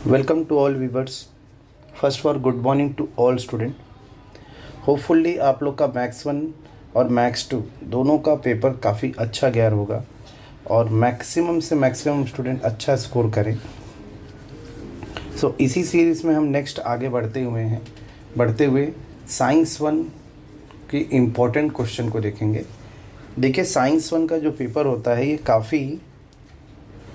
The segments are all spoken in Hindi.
Welcome to all viewers. First for good morning to all student. Hopefully आप लोग का मैथ्स 1 और मैथ्स 2 दोनों का पेपर काफ़ी अच्छा गया होगा और मैक्सिमम से मैक्सिमम स्टूडेंट अच्छा स्कोर करें। इसी सीरीज़ में हम नेक्स्ट आगे बढ़ते हुए साइंस 1 की इम्पोर्टेंट क्वेश्चन को देखेंगे। देखिए, साइंस 1 का जो पेपर होता है ये काफ़ी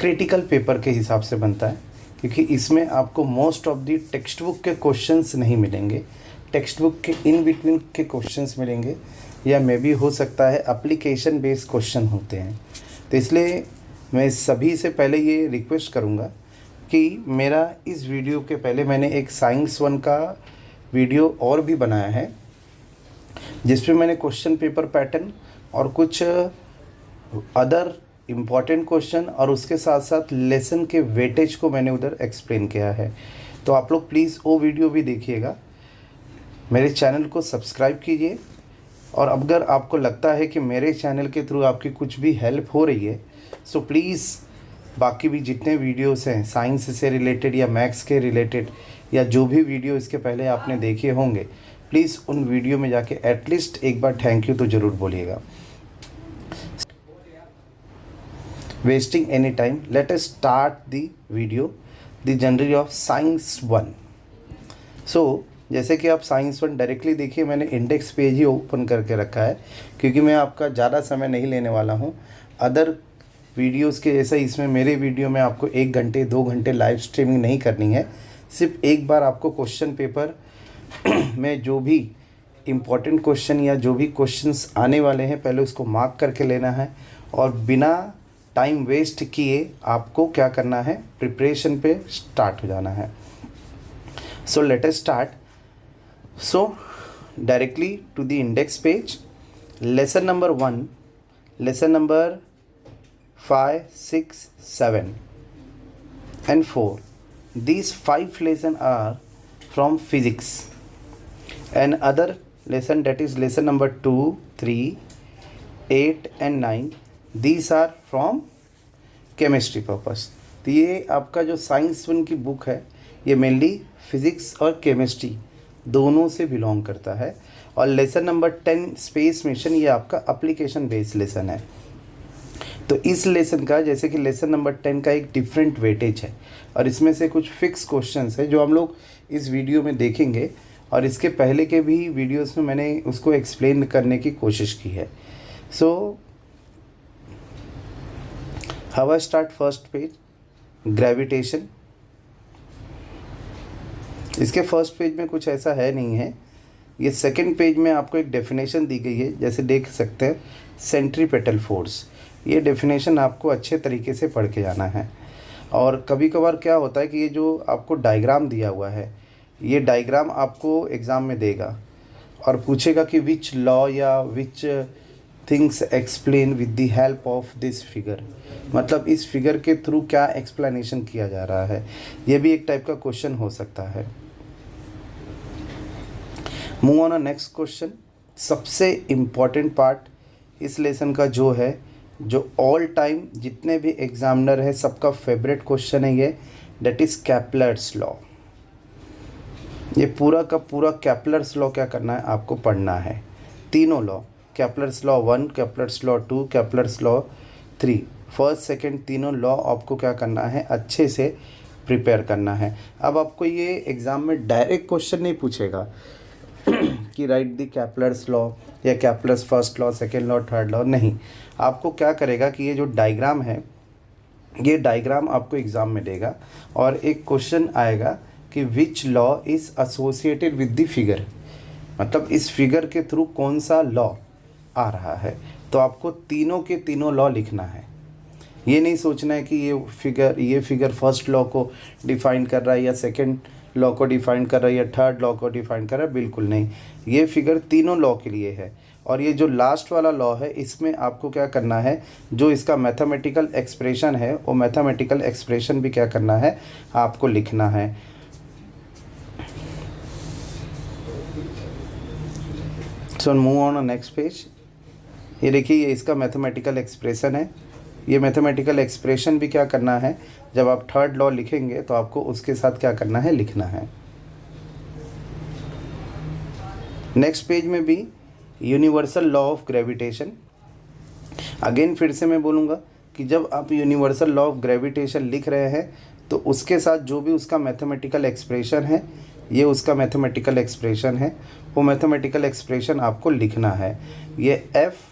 क्रिटिकल पेपर के हिसाब से बनता है, क्योंकि इसमें आपको most of the text book के क्वेश्चंस नहीं मिलेंगे, टेक्स्ट बुक के इन बिटवीन के क्वेश्चंस मिलेंगे, या मे बी हो सकता है एप्लीकेशन बेस्ड क्वेश्चन होते हैं। तो इसलिए मैं सभी से पहले ये रिक्वेस्ट करूँगा कि मेरा इस वीडियो के पहले मैंने एक साइंस 1 का वीडियो और भी बनाया है, जिसमें मैंने क्वेश्चन पेपर पैटर्न और कुछ अदर इम्पॉर्टेंट क्वेश्चन और उसके साथ साथ लेसन के वेटेज को मैंने उधर एक्सप्लेन किया है। तो आप लोग प्लीज़ वो वीडियो भी देखिएगा, मेरे चैनल को सब्सक्राइब कीजिए, और अगर आपको लगता है कि मेरे चैनल के थ्रू आपकी कुछ भी हेल्प हो रही है सो प्लीज़ बाकी भी जितने वीडियोस हैं साइंस से रिलेटेड या मैथ्स के रिलेटेड या जो भी वीडियो इसके पहले आपने देखे होंगे, प्लीज़ उन वीडियो में जाके एटलीस्ट एक बार थैंक यू तो ज़रूर बोलिएगा। Wasting any time, let us start the video, the general of science 1. जैसे कि आप साइंस 1 डायरेक्टली देखिए, मैंने इंडेक्स पेज ही ओपन करके रखा है, क्योंकि मैं आपका ज़्यादा समय नहीं लेने वाला हूँ। अदर वीडियोस के जैसा इसमें मेरे वीडियो में आपको 1 घंटे 2 घंटे लाइव स्ट्रीमिंग नहीं करनी है। सिर्फ एक बार आपको क्वेश्चन पेपर में जो भी इम्पोर्टेंट क्वेश्चन या जो भी क्वेश्चंस आने वाले हैं पहले उसको मार्क करके लेना है, और बिना टाइम वेस्ट किए आपको क्या करना है, प्रिपरेशन पे स्टार्ट हो जाना है। So let us start. So directly to the index page, lesson number 1, lesson number 5, 6, 7 and 4. These 5 lesson are from physics, and other lesson, that is lesson number 2, 3, 8 and 9, these are from chemistry purpose. तो ये आपका जो साइंस 1 की बुक है ये मेनली फिज़िक्स और केमिस्ट्री दोनों से बिलोंग करता है, और लेसन नंबर 10 स्पेस मिशन ये आपका एप्लीकेशन बेस्ड लेसन है। तो इस लेसन का, जैसे कि लेसन नंबर 10 का एक डिफरेंट वेटेज है, और इसमें से कुछ फिक्स क्वेश्चंस है जो हम लोग इस वीडियो में देखेंगे, और इसके पहले के भी वीडियोस में मैंने उसको एक्सप्लेन करने की कोशिश की है। So how I start first page, gravitation. इसके फर्स्ट पेज में कुछ ऐसा है नहीं है। ये सेकंड पेज में आपको एक डेफिनेशन दी गई है, जैसे देख सकते हैं सेंट्रीपेटल फोर्स। ये डेफिनेशन आपको अच्छे तरीके से पढ़ के जाना है। और कभी कभार क्या होता है कि ये जो आपको डायग्राम दिया हुआ है, ये डायग्राम आपको एग्ज़ाम में देगा और पूछेगा कि विच लॉ या which things explain with the help of this figure, मतलब इस फिगर के थ्रू क्या एक्सप्लेनेशन किया जा रहा है। ये भी एक टाइप का क्वेश्चन हो सकता है। Move on next question. सबसे इम्पॉर्टेंट पार्ट इस लेसन का जो है, जो ऑल टाइम जितने भी एग्जामिनर है सबका फेवरेट क्वेश्चन है ये, दैट इज़ कैपलर्स लॉ। ये पूरा का पूरा कैपलर्स लॉ क्या करना है, आपको पढ़ना है। तीनों law, Kepler's law 1, Kepler's law 2, Kepler's law 3, first second तीनों लॉ आपको क्या करना है, अच्छे से प्रिपेयर करना है। अब आपको ये एग्ज़ाम में डायरेक्ट क्वेश्चन नहीं पूछेगा कि राइट द कैपलर्स लॉ या Kepler's first law, second law, third law, नहीं। आपको क्या करेगा कि ये जो डायग्राम है, ये डायग्राम आपको एग्ज़ाम में देगा, और एक क्वेश्चन आएगा कि which law is associated with the figure, मतलब इस फिगर के थ्रू कौन सा लॉ आ रहा है। तो आपको तीनों के तीनों लॉ लिखना है। ये नहीं सोचना है कि ये फिगर फर्स्ट लॉ को डिफाइन कर रहा है या सेकंड लॉ को डिफाइन कर रहा है या थर्ड लॉ को डिफाइन कर रहा है, बिल्कुल नहीं। ये फिगर तीनों लॉ के लिए है, और ये जो लास्ट वाला लॉ है इसमें आपको क्या करना है, जो इसका मैथमेटिकल एक्सप्रेशन है वो मैथमेटिकल एक्सप्रेशन भी क्या करना है, आपको लिखना है। So move on next page. ये देखिए, ये इसका मैथमेटिकल एक्सप्रेशन है, ये मैथमेटिकल एक्सप्रेशन भी क्या करना है, जब आप थर्ड लॉ लिखेंगे तो आपको उसके साथ क्या करना है, लिखना है। नेक्स्ट पेज में भी universal law of gravitation. Again फिर से मैं बोलूँगा कि जब आप यूनिवर्सल लॉ ऑफ ग्रेविटेशन लिख रहे हैं तो उसके साथ जो भी उसका मैथमेटिकल एक्सप्रेशन है, ये उसका मैथमेटिकल एक्सप्रेशन है, वो मैथमेटिकल एक्सप्रेशन आपको लिखना है। ये F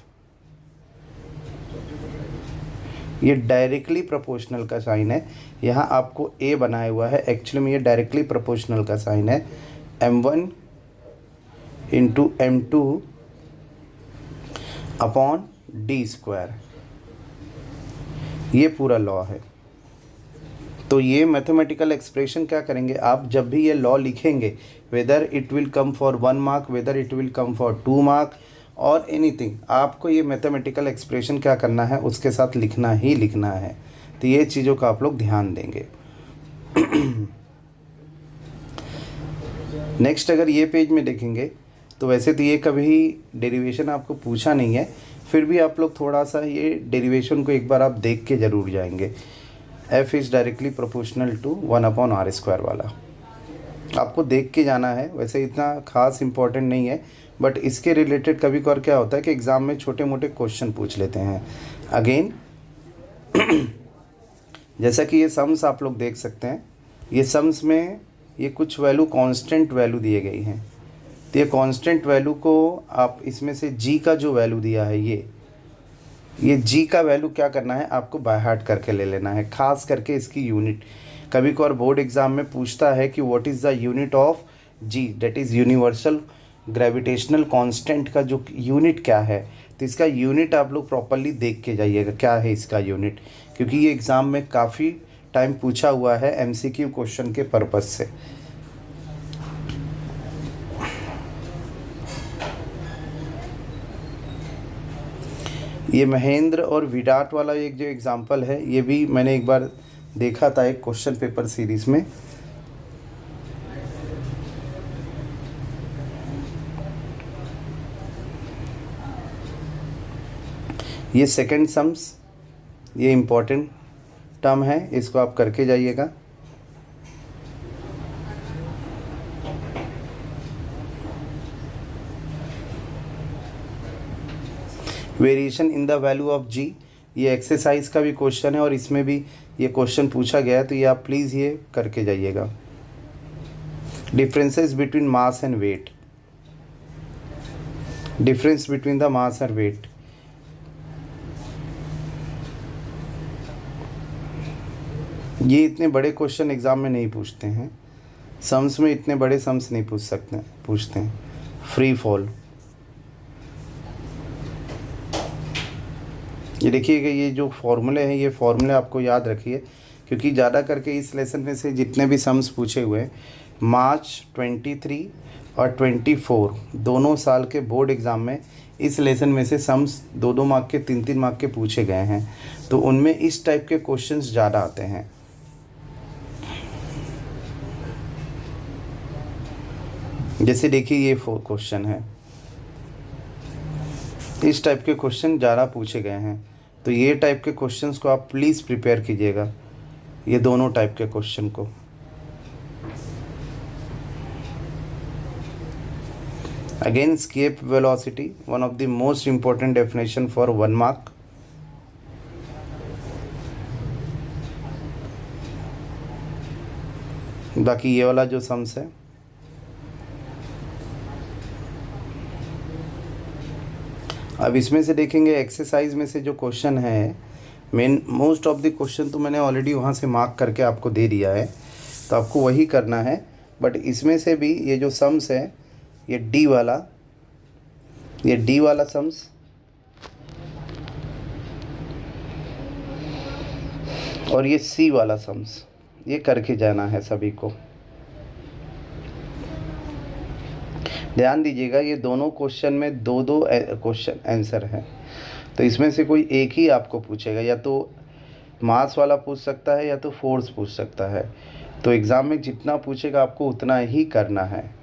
ये डायरेक्टली प्रोपोर्शनल का साइन है, यहाँ आपको A बनाया हुआ है, एक्चुअली में ये डायरेक्टली प्रोपोर्शनल का साइन है। m1 into m2 upon d square, ये पूरा लॉ है। तो ये मैथमेटिकल एक्सप्रेशन क्या करेंगे आप, जब भी ये लॉ लिखेंगे, whether it will come for 1 mark, whether it will come for 2 mark और एनीथिंग, आपको ये मैथमेटिकल एक्सप्रेशन क्या करना है, उसके साथ लिखना ही लिखना है। तो ये चीज़ों का आप लोग ध्यान देंगे। नेक्स्ट अगर ये पेज में देखेंगे तो वैसे तो ये कभी डेरिवेशन आपको पूछा नहीं है, फिर भी आप लोग थोड़ा सा ये डेरिवेशन को एक बार आप देख के ज़रूर जाएंगे। F is directly proportional to 1/r² वाला आपको देख के जाना है। वैसे इतना खास इम्पोर्टेंट नहीं है, बट इसके रिलेटेड कभी कभार क्या होता है कि एग्ज़ाम में छोटे मोटे क्वेश्चन पूछ लेते हैं। अगेन जैसा कि ये सम्स आप लोग देख सकते हैं, ये सम्स में ये कुछ वैल्यू कांस्टेंट वैल्यू दिए गई हैं। तो ये कांस्टेंट वैल्यू को आप इसमें से g का जो वैल्यू दिया है, ये g का वैल्यू क्या करना है, आपको बाय हार्ट करके ले लेना है। खास करके इसकी यूनिट कभी कभार बोर्ड एग्ज़ाम में पूछता है कि what is the unit of g, that is universal gravitational constant का जो यूनिट क्या है। तो इसका यूनिट आप लोग प्रॉपरली देख के जाइएगा क्या है इसका यूनिट, क्योंकि ये एग्ज़ाम में काफ़ी टाइम पूछा हुआ है MCQ क्वेश्चन के पर्पज़ से। ये महेंद्र और विराट वाला एक जो एग्ज़ाम्पल है, ये भी मैंने एक बार देखा था एक क्वेश्चन पेपर सीरीज़ में। ये सेकंड सम्स, ये इम्पोर्टेंट टर्म है, इसको आप करके जाइएगा। Variation in the value of g, ये एक्सरसाइज का भी क्वेश्चन है और इसमें भी ये क्वेश्चन पूछा गया है, तो ये आप प्लीज़ ये करके जाइएगा। Differences between mass and weight, difference between the mass and weight, ये इतने बड़े क्वेश्चन एग्ज़ाम में नहीं पूछते हैं। सम्स में इतने बड़े सम्स नहीं पूछते हैं। फ्री फॉल, ये देखिएगा, ये जो फॉर्मूले हैं, ये फॉर्मूले आपको याद रखिए, क्योंकि ज़्यादा करके इस लेसन में से जितने भी सम्स पूछे हुए हैं, मार्च 23 और 24 दोनों साल के बोर्ड एग्ज़ाम में इस लेसन में से सम्स 2-2 मार्क के 3-3 मार्क के पूछे गए हैं। तो उनमें इस टाइप के क्वेश्चंस ज़्यादा आते हैं। जैसे देखिए ये क्वेश्चन है, इस टाइप के क्वेश्चन ज़्यादा पूछे गए हैं, तो ये टाइप के क्वेश्चंस को आप प्लीज़ प्रिपेयर कीजिएगा, ये दोनों टाइप के क्वेश्चन को। Again escape velocity, one of the most important definition for 1 mark. बाकी ये वाला जो सम्स है, अब इसमें से देखेंगे एक्सरसाइज में से जो क्वेश्चन है, मोस्ट ऑफ द क्वेश्चन तो मैंने ऑलरेडी वहाँ से मार्क करके आपको दे दिया है, तो आपको वही करना है। बट इसमें से भी ये जो सम्स है, ये डी वाला सम्स, और ये सी वाला सम्स, ये करके जाना है सभी को। ध्यान दीजिएगा, ये दोनों क्वेश्चन में 2-2 क्वेश्चन आंसर है, तो इसमें से कोई एक ही आपको पूछेगा, या तो मास वाला पूछ सकता है या तो फोर्स पूछ सकता है। तो एग्ज़ाम में जितना पूछेगा आपको उतना ही करना है।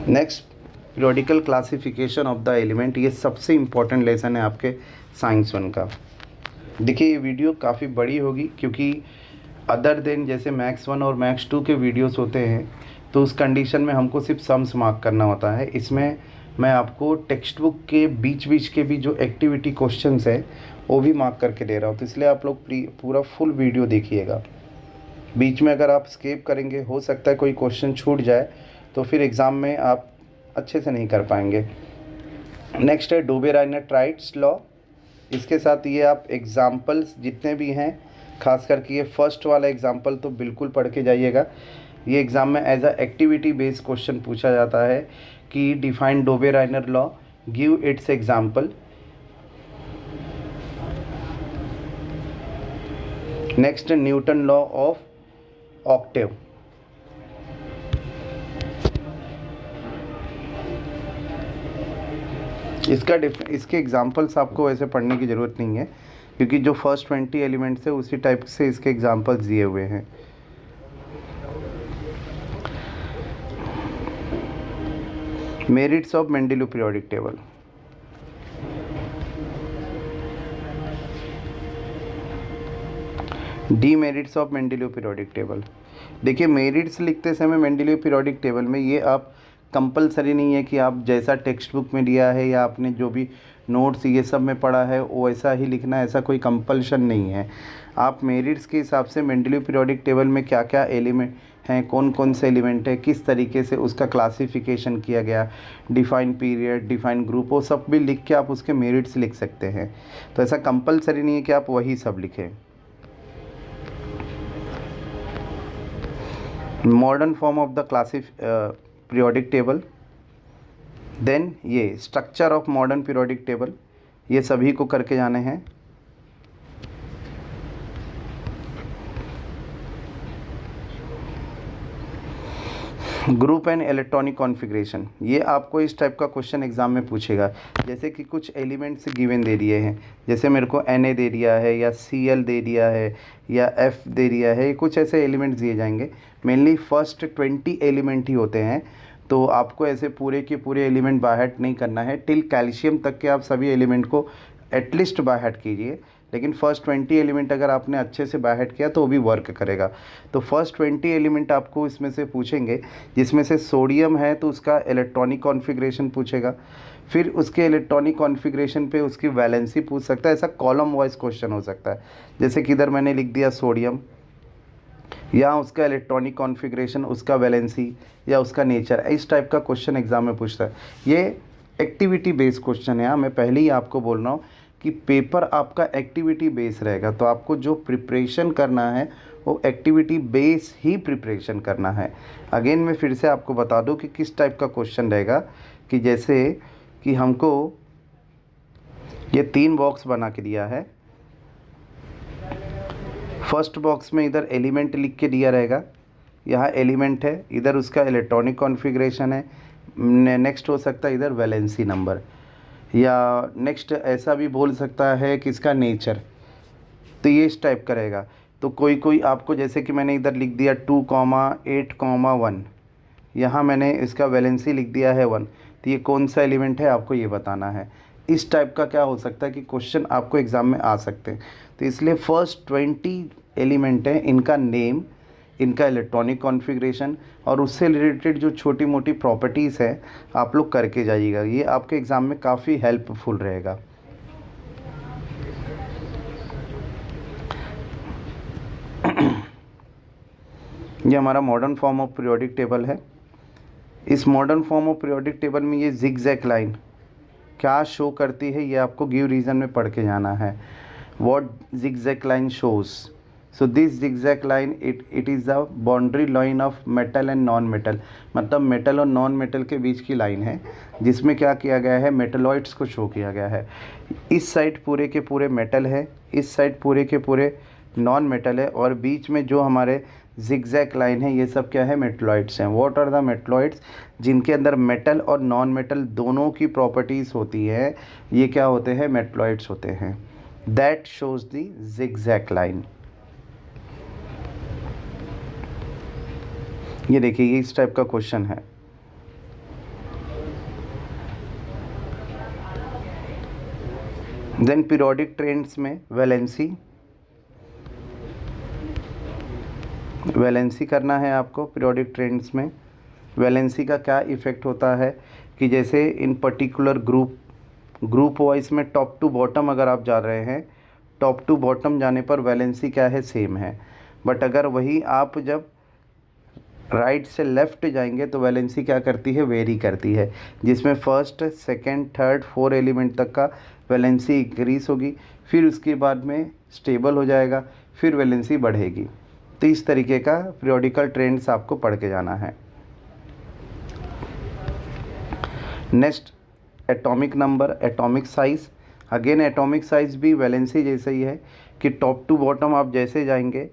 Next periodical classification of the element, ये सबसे इम्पोर्टेंट लेसन है आपके साइंस 1 का। देखिए ये वीडियो काफ़ी बड़ी होगी क्योंकि अदर देन जैसे मैथ्स 1 और मैथ्स 2 के वीडियोस होते हैं तो उस कंडीशन में हमको सिर्फ सम्स मार्क करना होता है। इसमें मैं आपको टेक्स्ट बुक के बीच बीच के भी जो एक्टिविटी क्वेश्चंस है वो भी मार्क करके दे रहा हूँ, तो इसलिए आप लोग पूरा फुल वीडियो देखिएगा। बीच में अगर आप स्किप करेंगे हो सकता है कोई क्वेश्चन छूट जाए तो फिर एग्ज़ाम में आप अच्छे से नहीं कर पाएंगे। नेक्स्ट है डोबे-राइनर-ट्राइट्स लॉ। इसके साथ ये आप एग्ज़ाम्पल्स जितने भी हैं, खास करके ये फर्स्ट वाला एग्ज़ाम्पल तो बिल्कुल पढ़ के जाइएगा। ये एग्ज़ाम में as a activity based question पूछा जाता है कि define Dobereiner law, give its example. Next Newton law of octave. इसके एग्जांपल्स आपको वैसे पढ़ने की ज़रूरत नहीं है क्योंकि जो फर्स्ट 20 एलिमेंट्स है उसी टाइप से इसके एग्जांपल्स दिए हुए हैं। Merits of Mendeleev periodic table. Demerits of Mendeleev periodic table. देखिए मेरिट्स लिखते समय मेंडेलीव पीरियोडिक टेबल में ये आप कंपलसरी नहीं है कि आप जैसा टेक्स्ट बुक में दिया है या आपने जो भी नोट्स ये सब में पढ़ा है वो ऐसा ही लिखना है, ऐसा कोई कंपल्शन नहीं है। आप मेरिट्स के हिसाब से मेंडेलीव पीरियोडिक टेबल में क्या क्या एलिमेंट हैं, कौन कौन से एलिमेंट है, किस तरीके से उसका क्लासिफिकेशन किया गया, डिफाइन पीरियड, डिफाइन ग्रुप, वो सब भी लिख के आप उसके मेरिट्स लिख सकते हैं। तो ऐसा कंपलसरी नहीं है कि आप वही सब लिखें। Modern form of the periodic table, then ये structure of modern periodic table, ये सभी को करके जाने हैं। ग्रुप एंड इलेक्ट्रॉनिक कॉन्फ़िगरेशन, ये आपको इस टाइप का क्वेश्चन एग्जाम में पूछेगा। जैसे कि कुछ एलिमेंट्स गिवन दे दिए हैं, जैसे मेरे को Na दे दिया है या Cl दे दिया है या F दे दिया है, कुछ ऐसे एलिमेंट्स दिए जाएंगे। मेनली फर्स्ट 20 एलिमेंट ही होते हैं, तो आपको ऐसे पूरे के पूरे एलिमेंट बाय हार्ट नहीं करना है। टिल कैल्शियम तक के आप सभी एलिमेंट को एटलीस्ट बाय हार्ट कीजिए, लेकिन फर्स्ट 20 एलिमेंट अगर आपने अच्छे से बाय हार्ट किया तो वो भी वर्क करेगा। तो फर्स्ट 20 एलिमेंट आपको इसमें से पूछेंगे, जिसमें से सोडियम है तो उसका इलेक्ट्रॉनिक कॉन्फ़िगरेशन पूछेगा, फिर उसके इलेक्ट्रॉनिक कॉन्फ़िगरेशन पे उसकी वैलेंसी पूछ सकता है। ऐसा कॉलम वाइज क्वेश्चन हो सकता है, जैसे कि इधर मैंने लिख दिया सोडियम, या उसका इलेक्ट्रॉनिक कॉन्फ़िगरेशन, उसका वैलेंसी या उसका नेचर, इस टाइप का क्वेश्चन एग्जाम में पूछता है। ये एक्टिविटी बेस्ड क्वेश्चन है। मैं पहले ही आपको बोल रहा हूँ कि पेपर आपका एक्टिविटी बेस रहेगा, तो आपको जो प्रिपरेशन करना है वो एक्टिविटी बेस ही प्रिपरेशन करना है। अगेन मैं फिर से आपको बता दूं कि किस टाइप का क्वेश्चन रहेगा, कि जैसे कि हमको ये 3 बॉक्स बना के दिया है। फर्स्ट बॉक्स में इधर एलिमेंट लिख के दिया रहेगा, यहाँ एलिमेंट है, इधर उसका इलेक्ट्रॉनिक कॉन्फ़िगरेशन है, नेक्स्ट हो सकता है इधर वैलेंसी नंबर, या नेक्स्ट ऐसा भी बोल सकता है कि इसका नेचर। तो ये इस टाइप का रहेगा। तो कोई आपको, जैसे कि मैंने इधर लिख दिया 2,8,1, यहाँ मैंने इसका वैलेंसी लिख दिया है 1, तो ये कौन सा एलिमेंट है आपको ये बताना है। इस टाइप का क्या हो सकता है कि क्वेश्चन आपको एग्ज़ाम में आ सकते हैं। तो इसलिए फर्स्ट 20 एलिमेंट हैं, इनका नेम, इनका इलेक्ट्रॉनिक कॉन्फ़िगरेशन और उससे रिलेटेड जो छोटी मोटी प्रॉपर्टीज़ है आप लोग करके जाइएगा। ये आपके एग्ज़ाम में काफ़ी हेल्पफुल रहेगा। ये हमारा modern form of periodic table है। इस modern form of periodic table में ये जिगजैग लाइन क्या शो करती है ये आपको गिव रीज़न में पढ़ के जाना है। What zigzag line shows, so this zigzag line it is the boundary line of metal and non metal, मतलब मेटल और नॉन मेटल के बीच की लाइन है, जिसमें क्या किया गया है, मेटलॉइड्स को शो किया गया है। इस साइड पूरे के पूरे मेटल है, इस साइड पूरे के पूरे नॉन मेटल है, और बीच में जो हमारे जिगजैग लाइन है ये सब क्या है, मेटलॉइड्स हैं। व्हाट आर द मेटलॉइड्स, जिनके अंदर मेटल और नॉन मेटल दोनों की प्रॉपर्टीज़ होती है, ये क्या होते हैं, मेटलॉइड्स होते हैं। That shows the zigzag line. ये देखिए, ये इस टाइप का क्वेश्चन है। देन पीरियोडिक ट्रेंड्स में वैलेंसी करना है आपको। पीरियोडिक ट्रेंड्स में वैलेंसी का क्या इफ़ेक्ट होता है कि जैसे इन पर्टिकुलर ग्रुप वाइज में टॉप टू बॉटम अगर आप जा रहे हैं, टॉप टू बॉटम जाने पर वैलेंसी क्या है, सेम है। बट अगर वही आप जब राइट से लेफ़्ट जाएंगे तो वैलेंसी क्या करती है, वेरी करती है, जिसमें फर्स्ट, सेकंड, थर्ड, 4 एलिमेंट तक का वैलेंसी इंक्रीज़ होगी, फिर उसके बाद में स्टेबल हो जाएगा, फिर वैलेंसी बढ़ेगी। तो इस तरीके का पीरियोडिकल ट्रेंड्स आपको पढ़ के जाना है। Next atomic number, atomic size. Again atomic size भी वैलेंसी जैसे ही है कि टॉप टू बॉटम आप जैसे जाएंगे,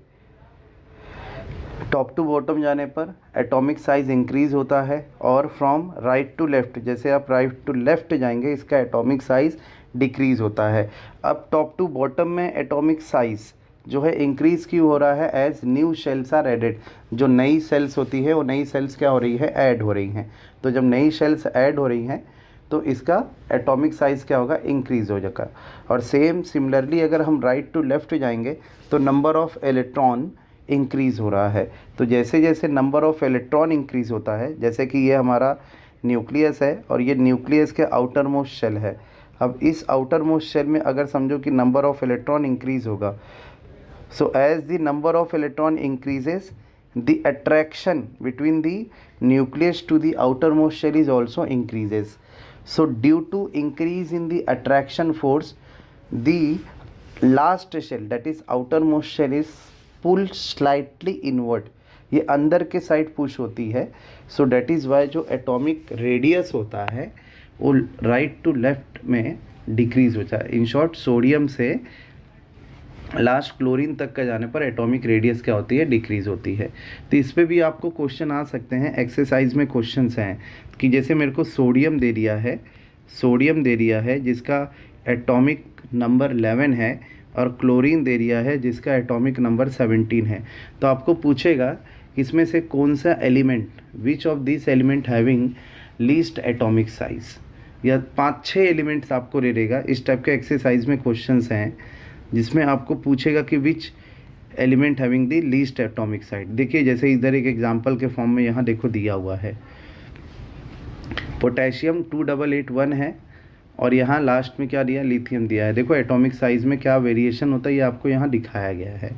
टॉप टू बॉटम जाने पर एटॉमिक साइज़ इंक्रीज़ होता है, और फ्रॉम राइट टू लेफ़्ट, जैसे आप राइट टू लेफ़्ट जाएंगे इसका एटॉमिक साइज़ डिक्रीज़ होता है। अब टॉप टू बॉटम में एटॉमिक साइज़ जो है इंक्रीज़ क्यों हो रहा है, as new shells are added. जो नई सेल्स होती है वो नई सेल्स क्या हो रही है, ऐड हो रही हैं। तो जब नई सेल्स ऐड हो रही हैं तो इसका एटॉमिक साइज़ क्या होगा, इंक्रीज़ हो जाएगा। और सेम सिमिलरली अगर हम राइट टू लेफ़्ट जाएंगे तो नंबर ऑफ़ इलेक्ट्रॉन इंक्रीज़ हो रहा है। तो जैसे जैसे नंबर ऑफ़ इलेक्ट्रॉन इंक्रीज़ होता है, जैसे कि ये हमारा न्यूक्लियस है और ये न्यूक्लियस के आउटर मोस्ट शेल है। अब इस आउटर मोस्ट शेल में अगर समझो कि नंबर ऑफ़ इलेक्ट्रॉन इंक्रीज़ होगा, so as the number of electron increases, the attraction between the nucleus to the outermost shell is also increases. So due to increase in the attraction force, the last shell, that is outermost shell, is pulled slightly inward. ये अंदर के साइड पुश होती है। सो डैट इज़ वाई जो एटॉमिक रेडियस होता है वो राइट टू लेफ्ट में डिक्रीज़ होता है। इन शॉर्ट सोडियम से लास्ट क्लोरीन तक का जाने पर एटॉमिक रेडियस क्या होती है, डिक्रीज़ होती है। तो इस पे भी आपको क्वेश्चन आ सकते हैं, एक्सरसाइज में क्वेश्चंस हैं कि जैसे मेरे को सोडियम दे दिया है जिसका एटॉमिक नंबर 11 है, और क्लोरीन दे दिया है जिसका एटॉमिक नंबर 17 है। तो आपको पूछेगा इसमें से कौन सा element, which of this element having least atomic size, या 5-6 एलिमेंट्स आपको दे देगा। इस टाइप के एक्सरसाइज में क्वेश्चंस हैं जिसमें आपको पूछेगा कि which element having the least atomic size. देखिए जैसे इधर एक एग्जांपल के फॉर्म में यहाँ देखो दिया हुआ है, पोटेशियम 2881 है और यहाँ लास्ट में क्या दिया, लिथियम दिया है। देखो एटॉमिक साइज में क्या वेरिएशन होता है ये आपको यहाँ दिखाया गया है।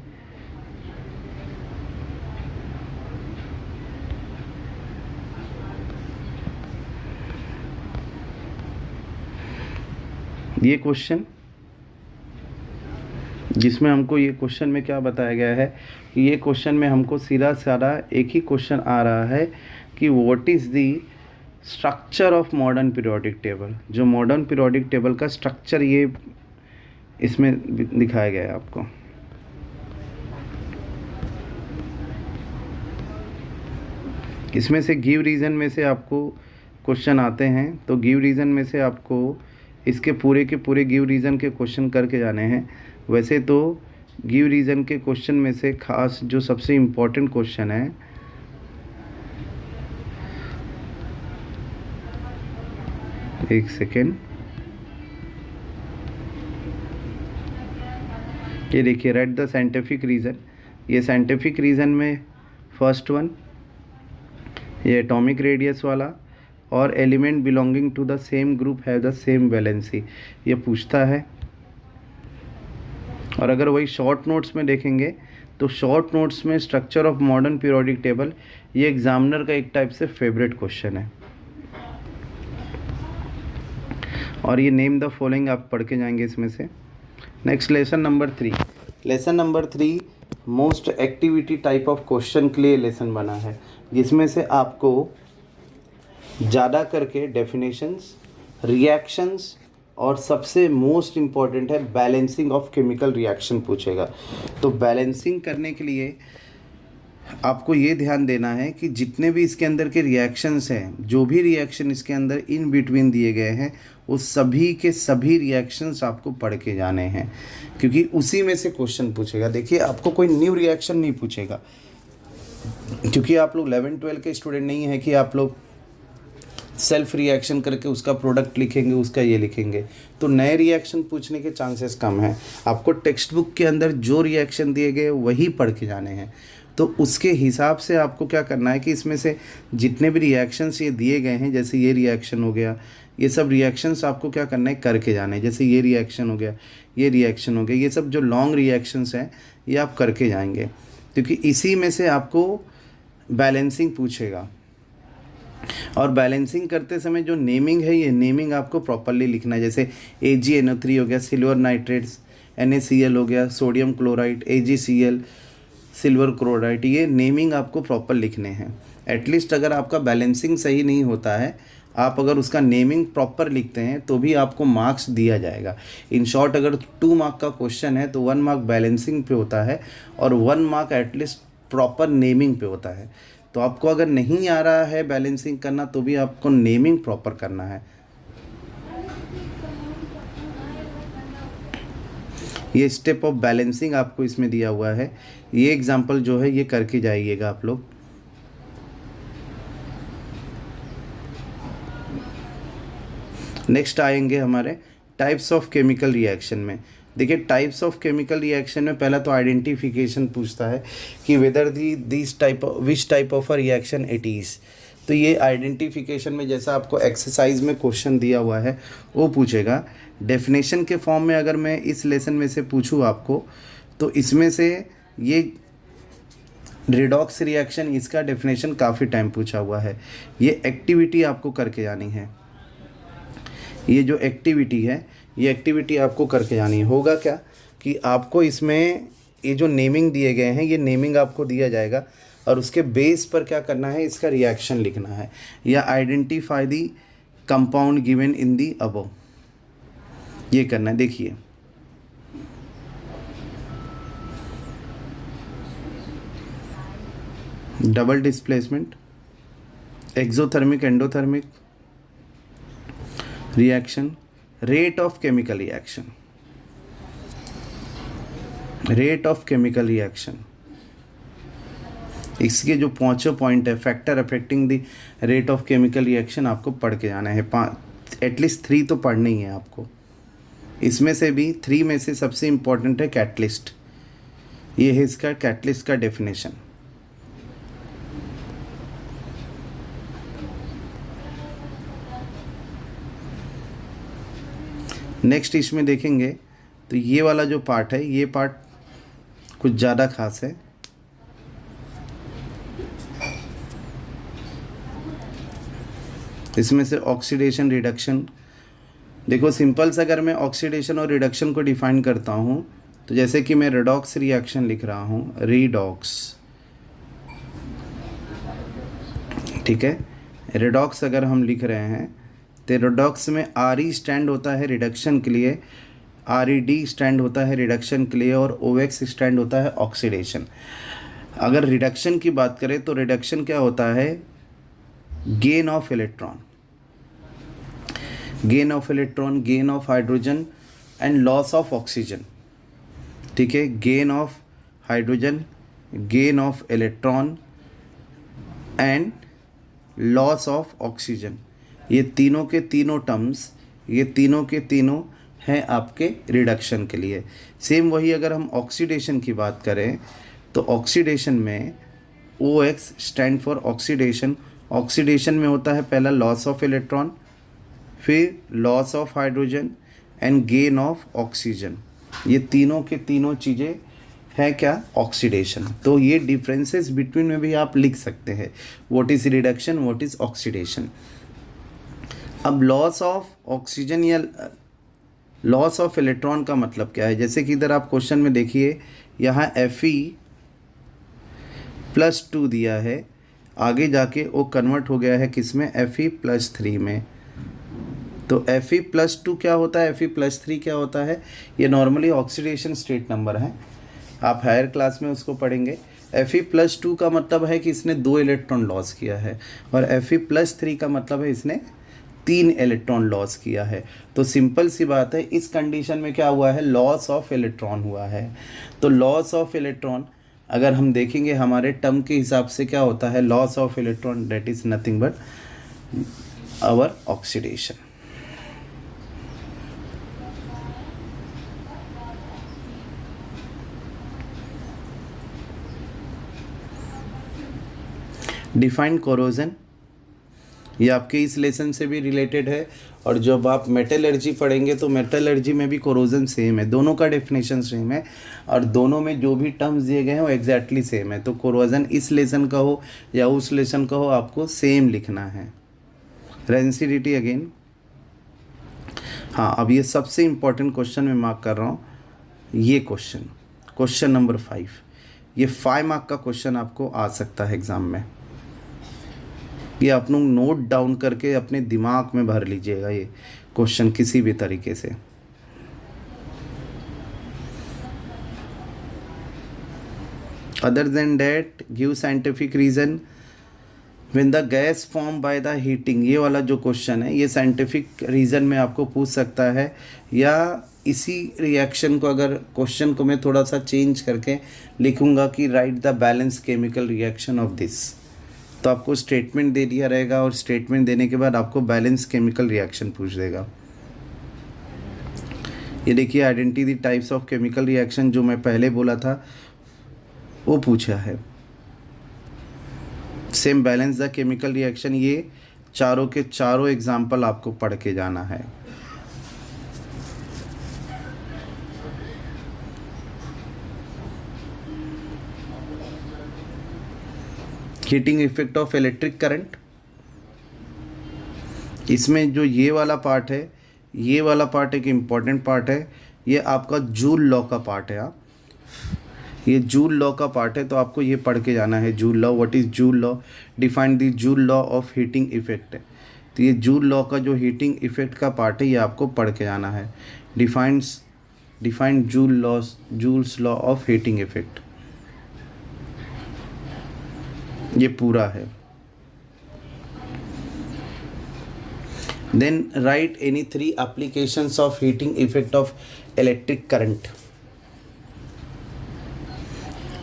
ये क्वेश्चन जिसमें हमको ये क्वेश्चन में क्या बताया गया है कि ये क्वेश्चन में हमको सीधा साधा एक ही क्वेश्चन आ रहा है कि what is the structure of modern periodic table. जो मॉडर्न पीरियोडिक टेबल का स्ट्रक्चर ये इसमें दिखाया गया है आपको। इसमें से गिव रीज़न में से आपको क्वेश्चन आते हैं, तो गिव रीज़न में से आपको इसके पूरे के पूरे गिव रीज़न के क्वेश्चन करके जाने हैं। वैसे तो गिव रीज़न के क्वेश्चन में से खास जो सबसे इम्पोर्टेंट क्वेश्चन है, एक सेकेंड, ये देखिए राइट द साइंटिफिक रीज़न। ये साइंटिफिक रीज़न में फर्स्ट वन ये एटॉमिक रेडियस वाला, और element belonging to the same group have the same valency, ये पूछता है। और अगर वही शॉर्ट नोट्स में देखेंगे तो शॉर्ट नोट्स में structure of modern periodic table ये एग्जामिनर का एक टाइप से फेवरेट क्वेश्चन है। और ये नेम द फॉलोइंग आप पढ़ के जाएंगे इसमें से। Next lesson number 3। Lesson number 3 most activity type of question के लिए लेसन बना है, जिसमें से आपको ज़्यादा करके डेफिनेशंस, रिएक्शंस और सबसे मोस्ट इम्पॉर्टेंट है बैलेंसिंग ऑफ केमिकल रिएक्शन पूछेगा। तो बैलेंसिंग करने के लिए आपको ये ध्यान देना है कि जितने भी इसके अंदर के रिएक्शंस हैं, जो भी रिएक्शन इसके अंदर इन बिटवीन दिए गए हैं, वो सभी के सभी रिएक्शंस आपको पढ़ के जाने हैं, क्योंकि उसी में से क्वेश्चन पूछेगा। देखिए आपको कोई न्यू रिएक्शन नहीं पूछेगा, क्योंकि आप लोग 11-12 के स्टूडेंट नहीं हैं कि आप लोग सेल्फ रिएक्शन करके उसका प्रोडक्ट लिखेंगे, उसका ये लिखेंगे, तो नए रिएक्शन पूछने के चांसेस कम हैं। आपको टेक्स्ट बुक के अंदर जो रिएक्शन दिए गए वही पढ़ के जाने हैं। तो उसके हिसाब से आपको क्या करना है कि इसमें से जितने भी रिएक्शंस ये दिए गए हैं, जैसे ये रिएक्शन हो गया, ये सब रिएक्शंस आपको क्या करना है, करके जाना है। जैसे ये रिएक्शन हो गया, ये रिएक्शन हो गया, ये सब जो लॉन्ग रिएक्शंस हैं ये आप करके जाएंगे, क्योंकि इसी में से आपको बैलेंसिंग पूछेगा। और बैलेंसिंग करते समय जो नेमिंग है, ये नेमिंग आपको प्रॉपरली लिखना है। जैसे AgNO3 हो गया, सिल्वर नाइट्रेट्स, NaCl हो गया, sodium chloride, AgCl, silver chloride, ये नेमिंग आपको प्रॉपर लिखने हैं। एटलीस्ट अगर आपका बैलेंसिंग सही नहीं होता है, आप अगर उसका नेमिंग प्रॉपर लिखते हैं तो भी आपको मार्क्स दिया जाएगा। इन शॉर्ट अगर 2 मार्क का क्वेश्चन है तो 1 मार्क बैलेंसिंग पे होता है और 1 मार्क एटलीस्ट प्रॉपर नेमिंग पे होता है। तो आपको अगर नहीं आ रहा है बैलेंसिंग करना तो भी आपको नेमिंग प्रॉपर करना है। ये स्टेप ऑफ बैलेंसिंग आपको इसमें दिया हुआ है। ये एग्जांपल जो है ये करके जाइएगा आप लोग। नेक्स्ट आएंगे हमारे टाइप्स ऑफ केमिकल रिएक्शन में। देखिए टाइप्स ऑफ केमिकल रिएक्शन में पहला तो आइडेंटिफिकेशन पूछता है कि whether this type which type of a reaction it is. तो ये आइडेंटिफिकेशन में जैसा आपको एक्सरसाइज में क्वेश्चन दिया हुआ है वो पूछेगा। डेफिनेशन के फॉर्म में अगर मैं इस लेसन में से पूछूँ आपको, तो इसमें से ये रिडॉक्स रिएक्शन, इसका डेफिनेशन काफ़ी टाइम पूछा हुआ है। ये एक्टिविटी आपको करके जानी है। ये जो एक्टिविटी है, ये एक्टिविटी आपको करके जानी है। होगा क्या कि आपको इसमें ये जो नेमिंग दिए गए हैं, ये नेमिंग आपको दिया जाएगा और उसके बेस पर क्या करना है, इसका रिएक्शन लिखना है या identify the compound given in the above, ये करना है। देखिए double displacement, exothermic endothermic reaction, rate of chemical reaction, rate of chemical reaction, इसके जो पांचों पॉइंट है, factor affecting the rate of chemical reaction, आपको पढ़ के जाना है। एटलीस्ट 3 तो पढ़ना ही है आपको। इसमें से भी 3 में से सबसे इम्पोर्टेंट है कैटलिस्ट। ये है इसका कैटलिस्ट का डेफिनेशन। नेक्स्ट इसमें देखेंगे तो ये वाला जो पार्ट है, ये पार्ट कुछ ज़्यादा खास है। इसमें से ऑक्सीडेशन रिडक्शन, देखो सिंपल से अगर मैं ऑक्सीडेशन और रिडक्शन को डिफाइन करता हूँ तो जैसे कि मैं रेडॉक्स रिएक्शन लिख रहा हूँ, रीडॉक्स, ठीक है। रेडॉक्स अगर हम लिख रहे हैं तो रेडॉक्स में RE स्टैंड होता है रिडक्शन के लिए, RED स्टैंड होता है रिडक्शन के लिए और OX स्टैंड होता है ऑक्सीडेशन। अगर रिडक्शन की बात करें तो रिडक्शन क्या होता है, gain of electron, gain of electron, gain of hydrogen and loss of oxygen, ठीक है। Gain of hydrogen, gain of electron and loss of oxygen, ये तीनों के तीनों टर्म्स, ये तीनों के तीनों हैं आपके रिडक्शन के लिए। सेम वही अगर हम ऑक्सीडेशन की बात करें तो ऑक्सीडेशन में OX stand for oxidation. Oxidation में होता है पहला लॉस ऑफ इलेक्ट्रॉन, फिर loss of hydrogen and gain of oxygen. ये तीनों के तीनों चीज़ें हैं क्या, ऑक्सीडेशन। तो ये डिफरेंसेस बिटवीन में भी आप लिख सकते हैं, what is reduction, what is oxidation. अब लॉस ऑफ ऑक्सीजन या लॉस ऑफ इलेक्ट्रॉन का मतलब क्या है, जैसे कि इधर आप क्वेश्चन में देखिए, यहाँ Fe+2 दिया है, आगे जाके वो कन्वर्ट हो गया है किस में, Fe+3 में। तो Fe+2 क्या होता है, Fe+3 क्या होता है, ये नॉर्मली ऑक्सीडेशन स्टेट नंबर है, आप हायर क्लास में उसको पढ़ेंगे। Fe+2 का मतलब है कि इसने 2 इलेक्ट्रॉन लॉस किया है और Fe+3 का मतलब है इसने 3 इलेक्ट्रॉन लॉस किया है। तो सिंपल सी बात है, इस कंडीशन में क्या हुआ है, लॉस ऑफ इलेक्ट्रॉन हुआ है। तो लॉस ऑफ इलेक्ट्रॉन अगर हम देखेंगे हमारे टर्म के हिसाब से क्या होता है, loss of electron that is nothing but our oxidation. Define corrosion, ये आपके इस लेसन से भी रिलेटेड है, और जब आप मेटलर्जी पढ़ेंगे तो मेटलर्जी में भी कोरोजन सेम है, दोनों का डेफिनेशन सेम है, और दोनों में जो भी टर्म्स दिए गए हैं वो एग्जैक्टली सेम है। तो कोरोजन इस लेसन का हो या उस लेसन का हो, आपको सेम लिखना है। रेंसिडिटी अगेन, हाँ, अब ये सबसे इम्पॉर्टेंट क्वेश्चन मैं मार्क कर रहा हूँ, ये क्वेश्चन नंबर 5, ये 5 मार्क का क्वेश्चन आपको आ सकता है एग्ज़ाम में। ये आप लोग नोट डाउन करके अपने दिमाग में भर लीजिएगा ये क्वेश्चन किसी भी तरीके से। Other than that give scientific reason when the gas form by the heating, ये वाला जो क्वेश्चन है ये साइंटिफिक रीज़न में आपको पूछ सकता है, या इसी रिएक्शन को अगर क्वेश्चन को मैं थोड़ा सा चेंज करके लिखूंगा कि write the balance chemical reaction of this, तो आपको स्टेटमेंट दे दिया रहेगा, और स्टेटमेंट देने के बाद आपको बैलेंस केमिकल रिएक्शन पूछ देगा। ये देखिए identity the types of chemical reaction, जो मैं पहले बोला था वो पूछा है। Same balance the chemical reaction, ये चारों के चारों एग्जाम्पल आपको पढ़ के जाना है। Heating effect of electric current, इसमें जो ये वाला पार्ट है, ये वाला पार्ट एक इम्पॉर्टेंट पार्ट है, ये आपका जूल लॉ का पार्ट है। हाँ, ये जूल लॉ का पार्ट है, तो आपको ये पढ़ के जाना है। Joule law, what is joule law, define the joule law of heating effect. तो ये जूल लॉ का जो हीटिंग इफेक्ट का पार्ट है ये आपको पढ़ के जाना है। Define Joule's law of heating effect, ये पूरा है। Then write any 3 applications of heating effect of electric current.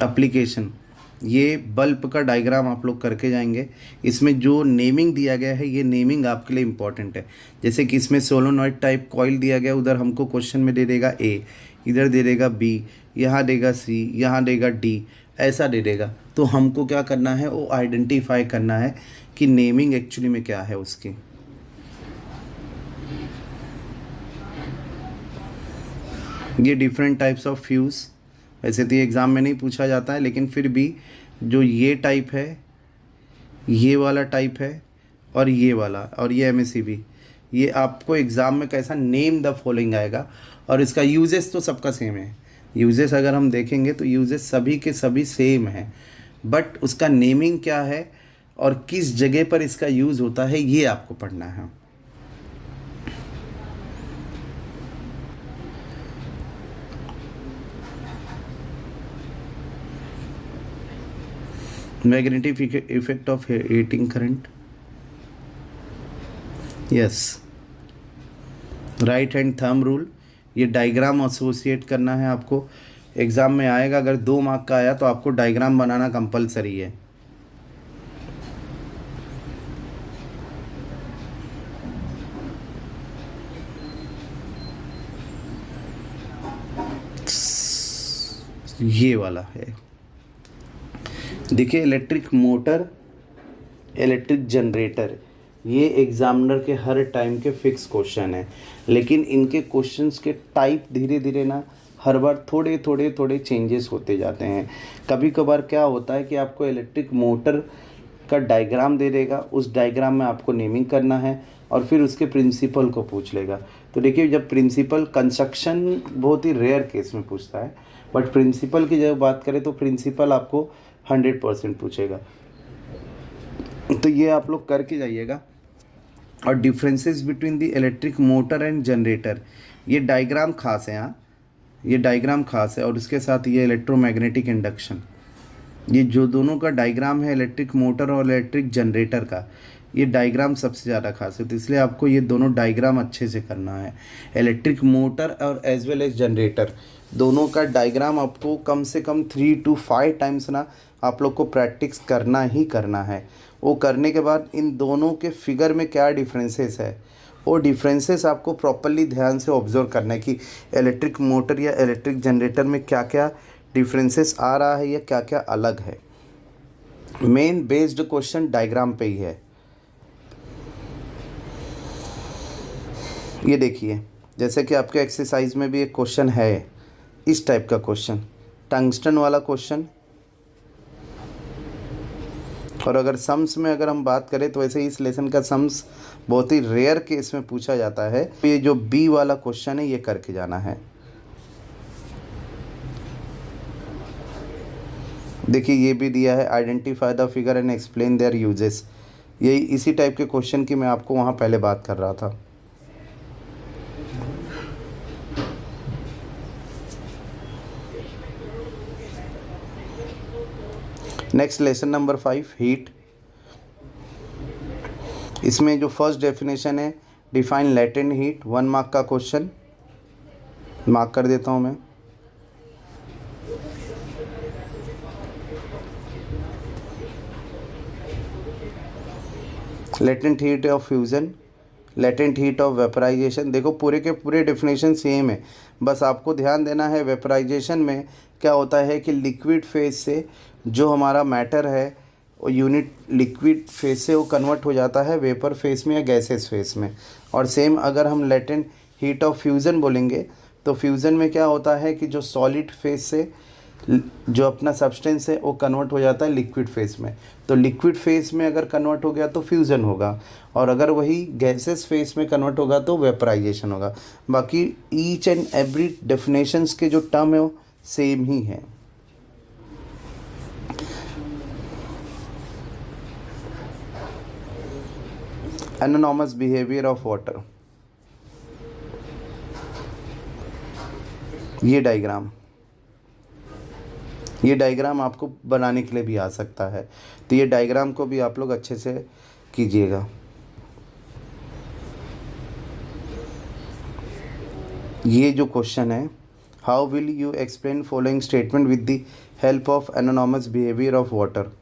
Application, ये बल्ब का डायग्राम आप लोग करके जाएंगे। इसमें जो नेमिंग दिया गया है ये नेमिंग आपके लिए इम्पॉर्टेंट है। जैसे कि इसमें सोलोनॉइड टाइप कॉइल दिया गया, उधर हमको क्वेश्चन में दे देगा ए, इधर दे देगा बी, यहाँ देगा सी, यहाँ देगा डी, ऐसा दे देगा। तो हमको क्या करना है, वो आइडेंटिफाई करना है कि नेमिंग एक्चुअली में क्या है उसकी। ये डिफरेंट टाइप्स ऑफ फ्यूज़, वैसे तो ये एग्ज़ाम में नहीं पूछा जाता है, लेकिन फिर भी जो ये टाइप है, ये वाला टाइप है, और ये वाला, और ये MACB, ये आपको एग्ज़ाम में कैसा नेम द फॉलोइंग आएगा। और इसका यूजेस तो सबका सेम है। यूजेस अगर हम देखेंगे तो यूजेस सभी के सभी सेम हैं, बट उसका नेमिंग क्या है और किस जगह पर इसका यूज़ होता है ये आपको पढ़ना है। Magnetic effect of heating current, yes, right hand thumb rule, ये डायग्राम एसोसिएट करना है आपको। एग्ज़ाम में आएगा, अगर 2 मार्क का आया तो आपको डायग्राम बनाना कंपलसरी है। ये वाला है, देखिए इलेक्ट्रिक मोटर, इलेक्ट्रिक जनरेटर, ये एग्जामिनर के हर टाइम के फिक्स क्वेश्चन है, लेकिन इनके क्वेश्चंस के टाइप धीरे धीरे ना हर बार थोड़े चेंजेस होते जाते हैं। कभी कभार क्या होता है कि आपको इलेक्ट्रिक मोटर का डायग्राम दे देगा, उस डायग्राम में आपको नेमिंग करना है और फिर उसके प्रिंसिपल को पूछ लेगा। तो देखिए, जब प्रिंसिपल कंस्ट्रक्शन बहुत ही रेयर केस में पूछता है, बट प्रिंसिपल की जब बात करें तो प्रिंसिपल आपको 100% पूछेगा। तो ये आप लोग करके जाइएगा। और differences between the electric motor and generator, ये डायग्राम खास है। हाँ, ये डायग्राम खास है, और इसके साथ ये इलेक्ट्रोमैग्नेटिक इंडक्शन, ये जो दोनों का डायग्राम है इलेक्ट्रिक मोटर और इलेक्ट्रिक जनरेटर का, ये डायग्राम सबसे ज़्यादा खास है। तो इसलिए आपको ये दोनों डायग्राम अच्छे से करना है। इलेक्ट्रिक मोटर और एज वेल एज जनरेटर दोनों का डायग्राम आपको कम से कम 3 to 5 टाइम्स ना आप लोग को प्रैक्टिस करना ही करना है। वो करने के बाद इन दोनों के फिगर में क्या डिफरेंसेस है, वो डिफरेंसेस आपको प्रॉपरली ध्यान से ऑब्जर्व करना है कि इलेक्ट्रिक मोटर या इलेक्ट्रिक जनरेटर में क्या क्या डिफरेंसेस आ रहा है या क्या क्या अलग है। मेन बेस्ड क्वेश्चन डायग्राम पे ही है। ये देखिए, जैसे कि आपके एक्सरसाइज में भी एक क्वेश्चन है इस टाइप का क्वेश्चन, टंगस्टन वाला क्वेश्चन। और अगर सम्स में अगर हम बात करें तो वैसे इस लेसन का सम्स बहुत ही रेयर केस में पूछा जाता है। ये जो बी वाला क्वेश्चन है ये करके जाना है। देखिए ये भी दिया है, identify the figure and explain there uses. यही इसी टाइप के क्वेश्चन की मैं आपको वहाँ पहले बात कर रहा था। Next lesson number 5, heat. इसमें जो फर्स्ट डेफिनेशन है, डिफाइन लेटेंट हीट, 1 मार्क का क्वेश्चन, मार्क कर देता हूँ मैं। Latent heat of fusion, latent heat of vaporisation. देखो पूरे के पूरे डेफिनेशन सेम है, बस आपको ध्यान देना है वेपराइजेशन में क्या होता है कि लिक्विड फेज से जो हमारा मैटर है वो यूनिट लिक्विड फेज से वो कन्वर्ट हो जाता है वेपर फेज में या गैसेस फेज में। और सेम अगर हम लेटेंट हीट ऑफ फ्यूज़न बोलेंगे तो फ्यूज़न में क्या होता है कि जो सॉलिड फेज से जो अपना सब्सटेंस है वो कन्वर्ट हो जाता है लिक्विड फेज में। तो लिक्विड फेज में अगर कन्वर्ट हो गया तो फ्यूज़न होगा, और अगर वही गैसेस फेज में कन्वर्ट होगा तो वेपराइजेशन होगा। बाकी ईच एंड एवरी डेफिनेशंस के जो टर्म है वो सेम ही है। एनोनॉमस बिहेवियर ऑफ वाटर, ये डायग्राम आपको बनाने के लिए भी आ सकता है, तो ये डायग्राम को भी आप लोग अच्छे से कीजिएगा। ये जो क्वेश्चन है, how will you explain following statement with the help of anomalous behaviour of water.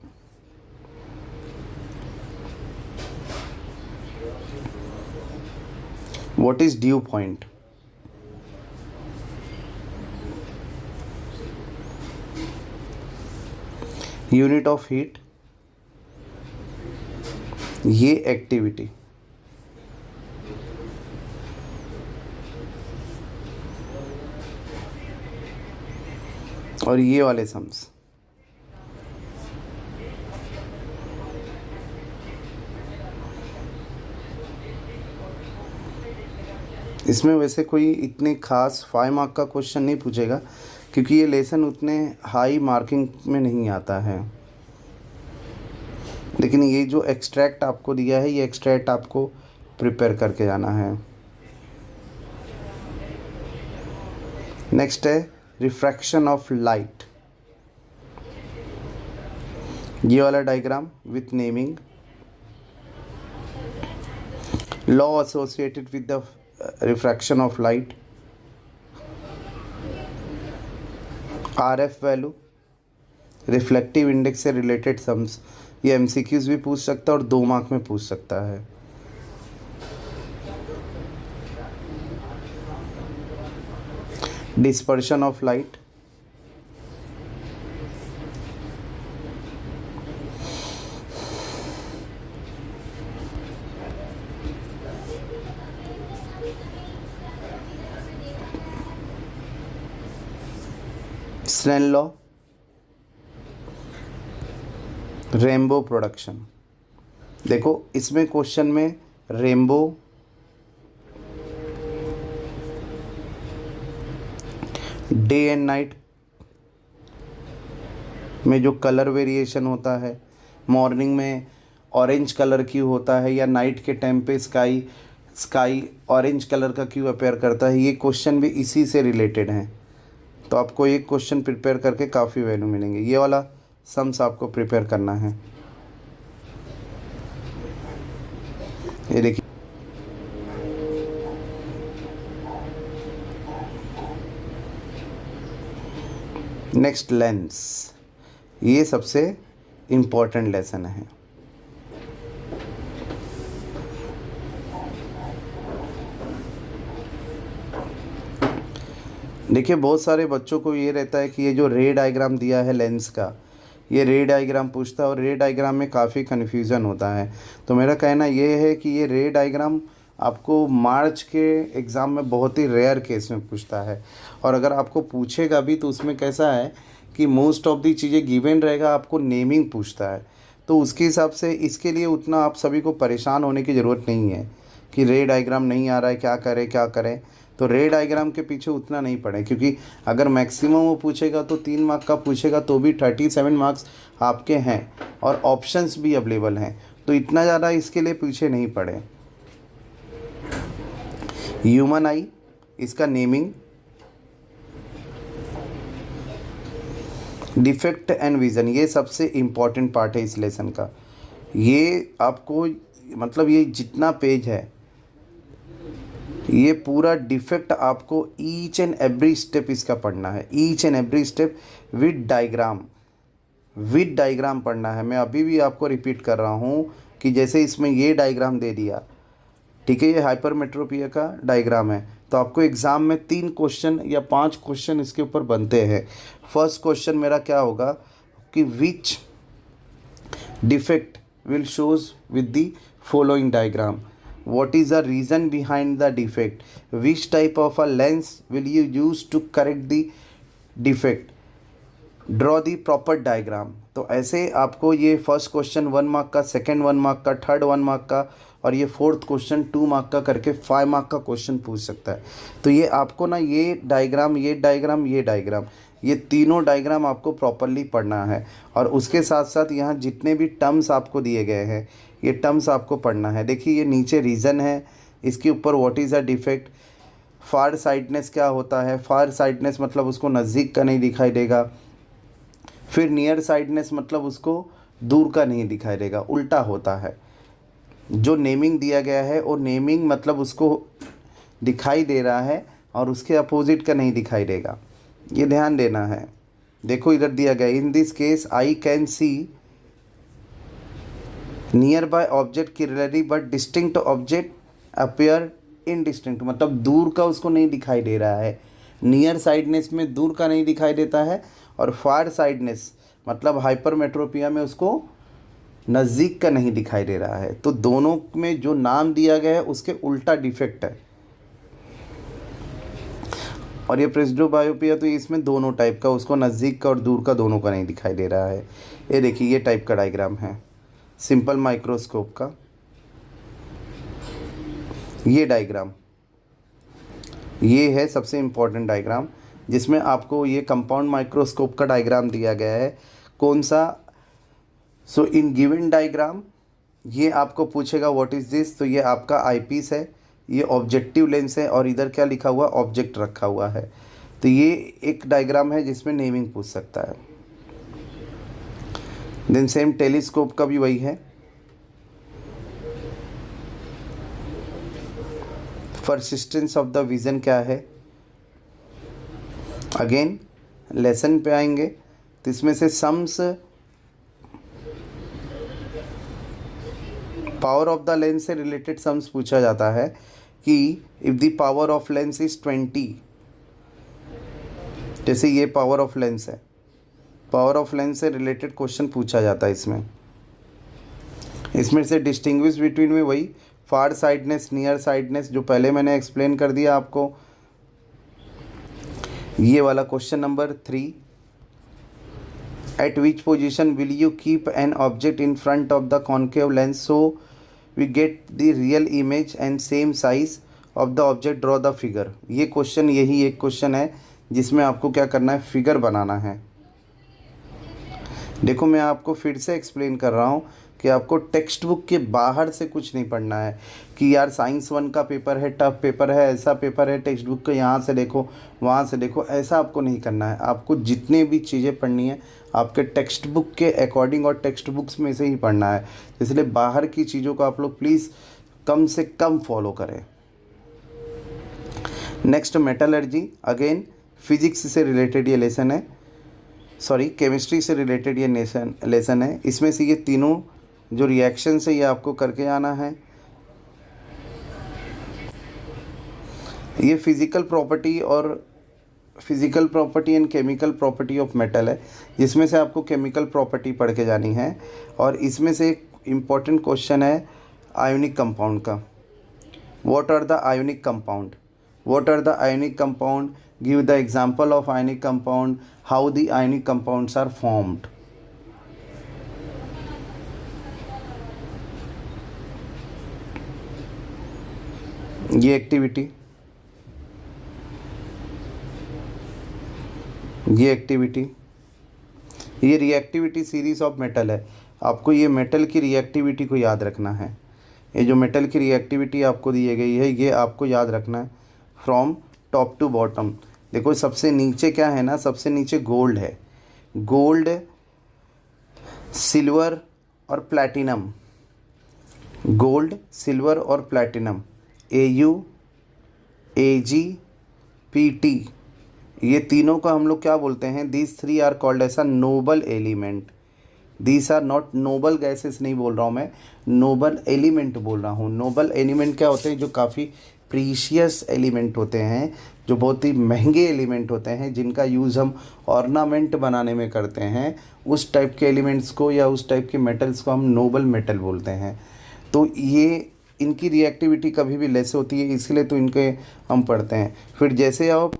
What is dew point? Unit of heat, ये एक्टिविटी, और ये वाले सम्स। इसमें वैसे कोई इतने खास 5 मार्क का क्वेश्चन नहीं पूछेगा क्योंकि ये लेसन उतने हाई मार्किंग में नहीं आता है। लेकिन ये जो एक्सट्रैक्ट आपको दिया है ये एक्सट्रैक्ट आपको प्रिपेयर करके जाना है। नेक्स्ट है रिफ्रैक्शन ऑफ लाइट, ये वाला diagram with naming, law associated with the refraction of light, RF value, reflective index से रिलेटेड सम्स। ये एमसीक्यूज भी पूछ सकता है और 2 मार्क में पूछ सकता है। Dispersion of light, Snell law, rainbow production. देखो इसमें क्वेश्चन में रेनबो, डे एंड नाइट में जो कलर वेरिएशन होता है, मॉर्निंग में ऑरेंज कलर क्यों होता है या नाइट के टाइम पे स्काई ऑरेंज कलर का क्यों अपेयर करता है, ये क्वेश्चन भी इसी से रिलेटेड हैं। तो आपको एक क्वेश्चन प्रिपेयर करके काफ़ी वैल्यू मिलेंगे। ये वाला सम्स आपको प्रिपेयर करना है। ये देखिए, नेक्स्ट लेंस, ये सबसे इम्पोर्टेंट लेसन है। देखिए बहुत सारे बच्चों को ये रहता है कि ये जो रे डायग्राम दिया है लेंस का, ये रे डायग्राम पूछता है और रे डायग्राम में काफ़ी कन्फ्यूज़न होता है। तो मेरा कहना ये है कि ये रे डायग्राम आपको मार्च के एग्ज़ाम में बहुत ही रेयर केस में पूछता है, और अगर आपको पूछेगा भी तो उसमें कैसा है कि मोस्ट ऑफ दी चीज़ें गिवन रहेगा, आपको नेमिंग पूछता है। तो उसके हिसाब से इसके लिए उतना आप सभी को परेशान होने की ज़रूरत नहीं है कि रे डायग्राम नहीं आ रहा है, क्या करें क्या करें। तो रे डायग्राम के पीछे उतना नहीं पड़े, क्योंकि अगर मैक्सिमम वो पूछेगा तो 3 मार्क का पूछेगा तो भी 37 मार्क्स आपके हैं और ऑप्शंस भी अवेलेबल हैं, तो इतना ज़्यादा इसके लिए पीछे नहीं पड़े। ह्यूमन आई, इसका नेमिंग, डिफेक्ट एंड विज़न, ये सबसे इम्पॉर्टेंट पार्ट है इस लेसन का। ये आपको मतलब ये जितना पेज है ये पूरा डिफेक्ट आपको ईच एंड एवरी स्टेप इसका पढ़ना है, each and every step with diagram पढ़ना है। मैं अभी भी आपको रिपीट कर रहा हूँ कि जैसे इसमें ये डायग्राम दे दिया, ठीक है, ये हाइपरमेट्रोपिया का डायग्राम है, तो आपको एग्ज़ाम में 3 क्वेश्चन या 5 क्वेश्चन इसके ऊपर बनते हैं। फर्स्ट क्वेश्चन मेरा क्या होगा कि which defect will shows with the following diagram, what is the reason behind the defect, which type of a lens will you use to correct the defect, draw the proper diagram। तो ऐसे आपको ये फर्स्ट क्वेश्चन 1 मार्क का, सेकंड 1 मार्क का, थर्ड 1 मार्क का और ये फोर्थ क्वेश्चन 2 मार्क का करके 5 मार्क का क्वेश्चन पूछ सकता है। तो ये आपको ना ये डायग्राम ये तीनों डायग्राम आपको प्रॉपरली पढ़ना है, और उसके साथ साथ यहाँ जितने भी टर्म्स आपको दिए गए हैं ये टर्म्स आपको पढ़ना है। देखिए ये नीचे रीज़न है, इसके ऊपर what is a defect, far sightedness क्या होता है, फार साइडनेस मतलब उसको नज़दीक का नहीं दिखाई देगा, फिर नियर साइडनेस मतलब उसको दूर का नहीं दिखाई देगा, उल्टा होता है। जो नेमिंग दिया गया है वो नेमिंग मतलब उसको दिखाई दे रहा है और उसके अपोजिट का नहीं दिखाई देगा, ये ध्यान देना है। देखो इधर दिया गया, in this case I can see near by object clearly but distinct object appear indistinct, मतलब दूर का उसको नहीं दिखाई दे रहा है। नियर साइडनेस में दूर का नहीं दिखाई देता है, और फार साइडनेस मतलब हाइपरमेट्रोपिया में उसको नज़दीक का नहीं दिखाई दे रहा है। तो दोनों में जो नाम दिया गया है उसके उल्टा डिफेक्ट है। और ये प्रेस्बियोपिया तो इसमें दोनों टाइप का, उसको नज़दीक का और दूर का दोनों का नहीं दिखाई दे रहा है। ये देखिए ये टाइप का डायग्राम है सिंपल माइक्रोस्कोप का, ये डायग्राम ये है सबसे इम्पोर्टेंट डायग्राम, जिसमें आपको ये कंपाउंड माइक्रोस्कोप का डायग्राम दिया गया है। कौन सा? सो इन गिवन डायग्राम ये आपको पूछेगा व्हाट इज़ दिस, तो ये आपका आईपीस है, ये ऑब्जेक्टिव लेंस है, और इधर क्या लिखा हुआ, ऑब्जेक्ट रखा हुआ है। तो ये एक डायग्राम है जिसमें नेमिंग पूछ सकता है। देन सेम टेलीस्कोप का भी वही है। परसिस्टेंस ऑफ द विजन क्या है, अगेन लेसन पे आएंगे तो इसमें से sums, power of the lens से रिलेटेड सम्स पूछा जाता है कि if the power of lens is 20, जैसे ये पावर ऑफ लेंस है, पावर ऑफ लेंस से रिलेटेड क्वेश्चन पूछा जाता है इसमें से डिस्टिंग्विश बिटवीन में वही फार साइडनेस नियर साइडनेस जो पहले मैंने एक्सप्लेन कर दिया आपको। ये वाला question number 3, at which position will you keep an object in front of the concave lens so we get the real image and same size of the object, draw the figure. ये क्वेश्चन यही एक क्वेश्चन है जिसमें आपको क्या करना है, फिगर बनाना है। देखो मैं आपको फिर से एक्सप्लेन कर रहा हूँ कि आपको टेक्स्ट बुक के बाहर से कुछ नहीं पढ़ना है कि यार साइंस 1 का पेपर है, टफ पेपर है, ऐसा पेपर है, टेक्स्ट बुक को यहाँ से देखो वहाँ से देखो, ऐसा आपको नहीं करना है। आपको जितने भी चीज़ें पढ़नी है आपके टेक्स्ट बुक के अकॉर्डिंग और टेक्स्ट बुक्स में से ही पढ़ना है। इसलिए बाहर की चीज़ों को आप लोग प्लीज़ कम से कम फॉलो करें। नेक्स्ट मेटलर्जी, अगेन फिजिक्स से रिलेटेड ये लेसन है। सॉरी केमिस्ट्री से रिलेटेड ये लेसन है। इसमें से ये तीनों जो रिएक्शन है ये आपको करके आना है। ये physical property and chemical property of metal है, जिसमें से आपको केमिकल प्रॉपर्टी पढ़ के जानी है। और इसमें से एक इम्पॉर्टेंट क्वेश्चन है आयोनिक कंपाउंड का। What are the ionic compound? What are the ionic compound? Give the example of ionic compound. How the ionic compounds are formed? ये एक्टिविटी ये रिएक्टिविटी सीरीज ऑफ मेटल है। आपको ये मेटल की रिएक्टिविटी को याद रखना है। ये जो मेटल की रिएक्टिविटी आपको दी गई है ये आपको याद रखना है फ्रॉम टॉप टू बॉटम। देखो सबसे नीचे क्या है ना, सबसे नीचे गोल्ड है। गोल्ड, सिल्वर और प्लैटिनम, गोल्ड, सिल्वर और प्लैटिनम, Au, Ag, Pt, ये तीनों को हम लोग क्या बोलते हैं? These three are called as a noble element. These are not noble gases, नहीं बोल रहा हूँ मैं, नोबल एलिमेंट बोल रहा हूँ। नोबल एलिमेंट क्या होते हैं? जो काफ़ी प्रीशियस एलिमेंट होते हैं, जो बहुत ही महंगे एलिमेंट होते हैं, जिनका यूज़ हम ऑर्नामेंट बनाने में करते हैं। उस टाइप के एलिमेंट्स को या उस टाइप के मेटल्स को हम नोबल मेटल बोलते हैं। तो ये इनकी रिएक्टिविटी कभी भी लेस होती है, इसलिए तो इनके हम पढ़ते हैं। फिर जैसे आप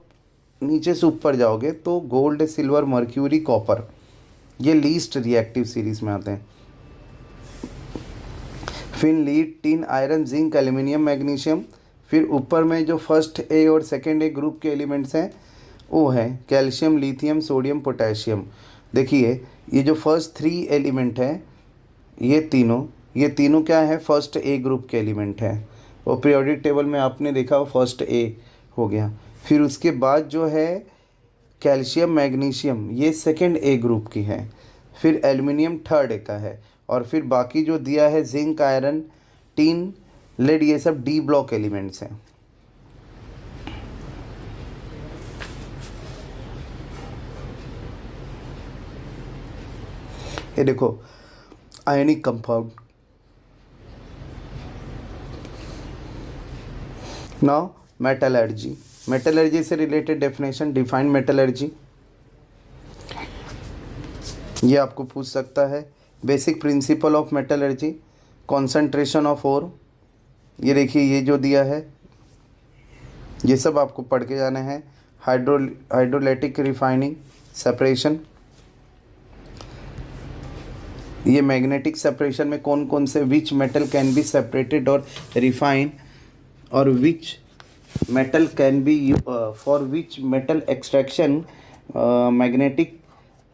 नीचे से ऊपर जाओगे तो गोल्ड, सिल्वर, मर्क्यूरी, कॉपर, ये लीस्ट रिएक्टिव सीरीज में आते हैं। फिर lead, tin, iron, zinc, aluminium, magnesium. फिर ऊपर में जो फर्स्ट ए और सेकंड ए ग्रुप के एलिमेंट्स हैं वो हैं कैल्शियम, लिथियम, सोडियम, पोटेशियम। देखिए ये जो फर्स्ट थ्री एलिमेंट हैं ये तीनों क्या है? फर्स्ट ए ग्रुप के एलिमेंट हैं। वो पीरियोडिक टेबल में आपने देखा वो फर्स्ट ए हो गया। फिर उसके बाद जो है कैल्शियम, मैग्नीशियम, ये सेकंड ए ग्रुप की है। फिर एल्युमिनियम थर्ड ए का है। और फिर बाकी जो दिया है जिंक, आयरन, टिन, लेड, ये सब डी ब्लॉक एलिमेंट्स हैं। ये देखो ionic compound. Now metallurgy. Metallurgy से रिलेटेड डेफिनेशन, डिफाइन मेटलर्जी, ये आपको पूछ सकता है। Basic principle of metallurgy, concentration of ore, ये देखिए ये जो दिया है ये सब आपको पढ़ के जाना है। हाइड्रोलिटिक रिफाइनिंग, सेपरेशन, ये मैग्नेटिक सेपरेशन में कौन कौन से which metal can be separated और रिफाइन, और which metal can be for which metal extraction magnetic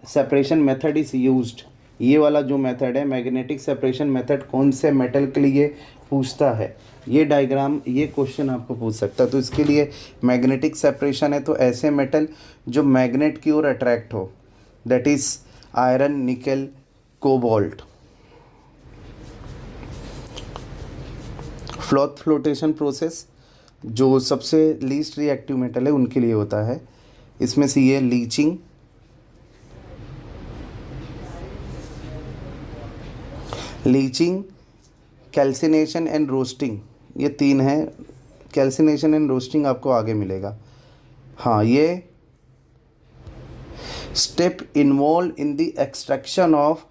separation method is used. ये वाला जो मेथड है मैग्नेटिक सेपरेशन मेथड कौन से मेटल के लिए पूछता है, ये डायग्राम, ये क्वेश्चन आपको पूछ सकता है। तो इसके लिए मैग्नेटिक सेपरेशन है तो ऐसे मेटल जो मैग्नेट की ओर अट्रैक्ट हो, दैट इज़ आयरन, निकल, कोबाल्ट। फ्लोटेशन प्रोसेस जो सबसे लीस्ट रिएक्टिव मेटल है उनके लिए होता है। इसमें से ये लीचिंग, कैल्सिनेशन एंड रोस्टिंग, ये तीन हैं। कैल्सिनेशन एंड रोस्टिंग आपको आगे मिलेगा। हाँ, ये step involve in the extraction of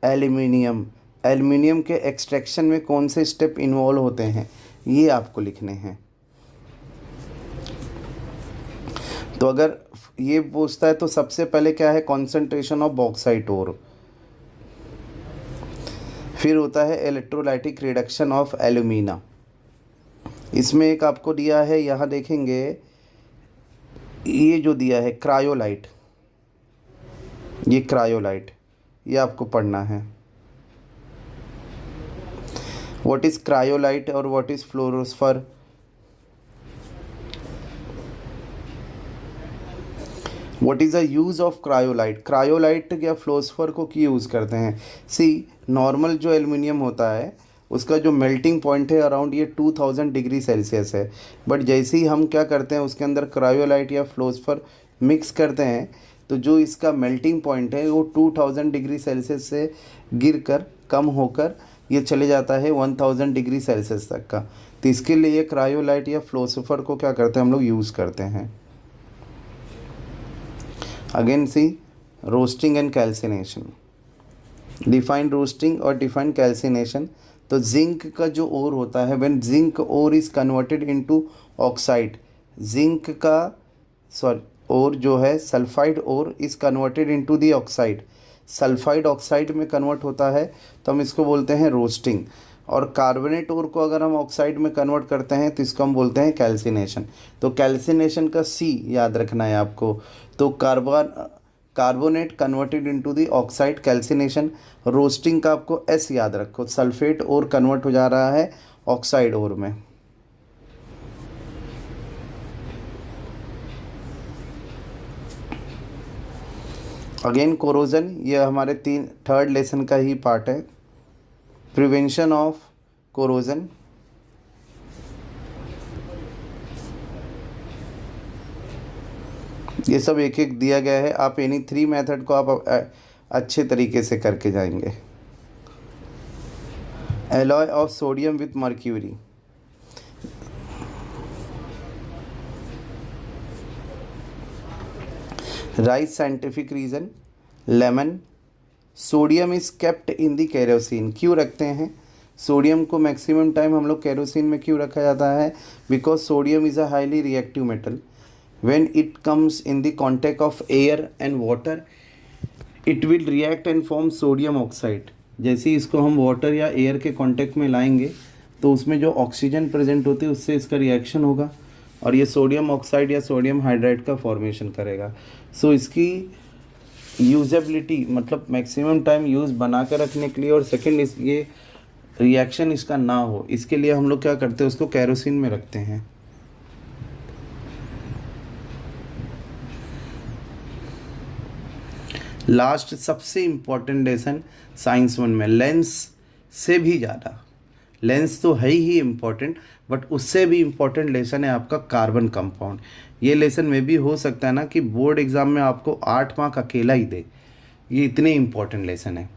aluminium. Aluminium के एक्सट्रैक्शन में कौन से स्टेप इन्वॉल्व होते हैं ये आपको लिखने हैं। तो अगर ये पूछता है तो सबसे पहले क्या है? Concentration of bauxite ore. फिर होता है इलेक्ट्रोलाइटिक रिडक्शन ऑफ एल्यूमिना। इसमें एक आपको दिया है, यहाँ देखेंगे ये जो दिया है क्रायोलाइट, ये क्रायोलाइट, ये आपको पढ़ना है। व्हाट इज क्रायोलाइट और what is fluorspar. What is the use of cryolite. Cryolite या फ्लोरोस्फर को क्यों यूज़ करते हैं? सी, नॉर्मल जो एल्युमिनियम होता है उसका जो मेल्टिंग पॉइंट है अराउंड ये 2000 डिग्री सेल्सियस है। बट जैसे ही हम क्या करते हैं उसके अंदर क्रायोलाइट या फ्लोरोस्फर मिक्स करते हैं तो जो इसका मेल्टिंग पॉइंट है वो 2000 डिग्री सेल्सियस से गिर कर कम होकर ये चले जाता है 1000 डिग्री सेल्सियस तक का। तो इसके लिए ये क्रायोलाइट या फ्लोसिफर को क्या करते हैं हम लोग यूज़ करते हैं। Again see roasting and calcination, defined roasting और डिफाइंड कैल्सिनेशन। तो जिंक का जो ओर होता है, when zinc ore is converted into oxide, zinc का ओर जो है sulphide ore is converted into the oxide, sulphide oxide में कन्वर्ट होता है तो हम इसको बोलते हैं रोस्टिंग। और कार्बोनेट ओर को अगर हम ऑक्साइड में कन्वर्ट करते हैं तो इसको हम बोलते हैं कैल्सिनेशन। तो कैल्सिनेशन का सी याद रखना है आपको। तो carbonate converted into the oxide calcination. Roasting का आपको एस याद रखो, सल्फेट ओर कन्वर्ट हो जा रहा है ऑक्साइड ओर में। अगेन कोरोजन, ये हमारे थर्ड लेसन का ही पार्ट है। प्रिवेंशन ऑफ कोरोजन, ये सब एक एक दिया गया है। आप एनी 3 मेथड को आप अच्छे तरीके से करके जाएंगे। Alloy of sodium with mercury, right scientific reason, lemon. Sodium is kept in the kerosene, क्यों रखते हैं सोडियम को मैक्सिमम टाइम हम लोग केरोसिन में क्यों रखा जाता है? Because sodium is a highly reactive metal. when it comes in the contact of air and water it will react and form sodium oxide। जैसे इसको हम वाटर या एयर के कांटेक्ट में लाएंगे तो उसमें जो ऑक्सीजन प्रेजेंट होती है उससे इसका रिएक्शन होगा और ये सोडियम ऑक्साइड या सोडियम हाइड्राइड का फॉर्मेशन करेगा। सो इसकी यूजेबिलिटी मतलब मैक्सिमम टाइम यूज़ बना कर रखने के लिए, और सेकेंड ये रिएक्शन इसका ना हो इसके लिए हम लोग क्या करते हैं उसको केरोसिन में रखते हैं। लास्ट सबसे इम्पॉर्टेंट लेसन साइंस 1 में, लेंस से भी ज़्यादा, लेंस तो है ही इम्पॉर्टेंट बट उससे भी इम्पॉर्टेंट लेसन है आपका कार्बन कंपाउंड। ये लेसन में भी हो सकता है ना कि बोर्ड एग्ज़ाम में आपको 8 मार्क अकेला ही दे, ये इतने इम्पॉर्टेंट लेसन है।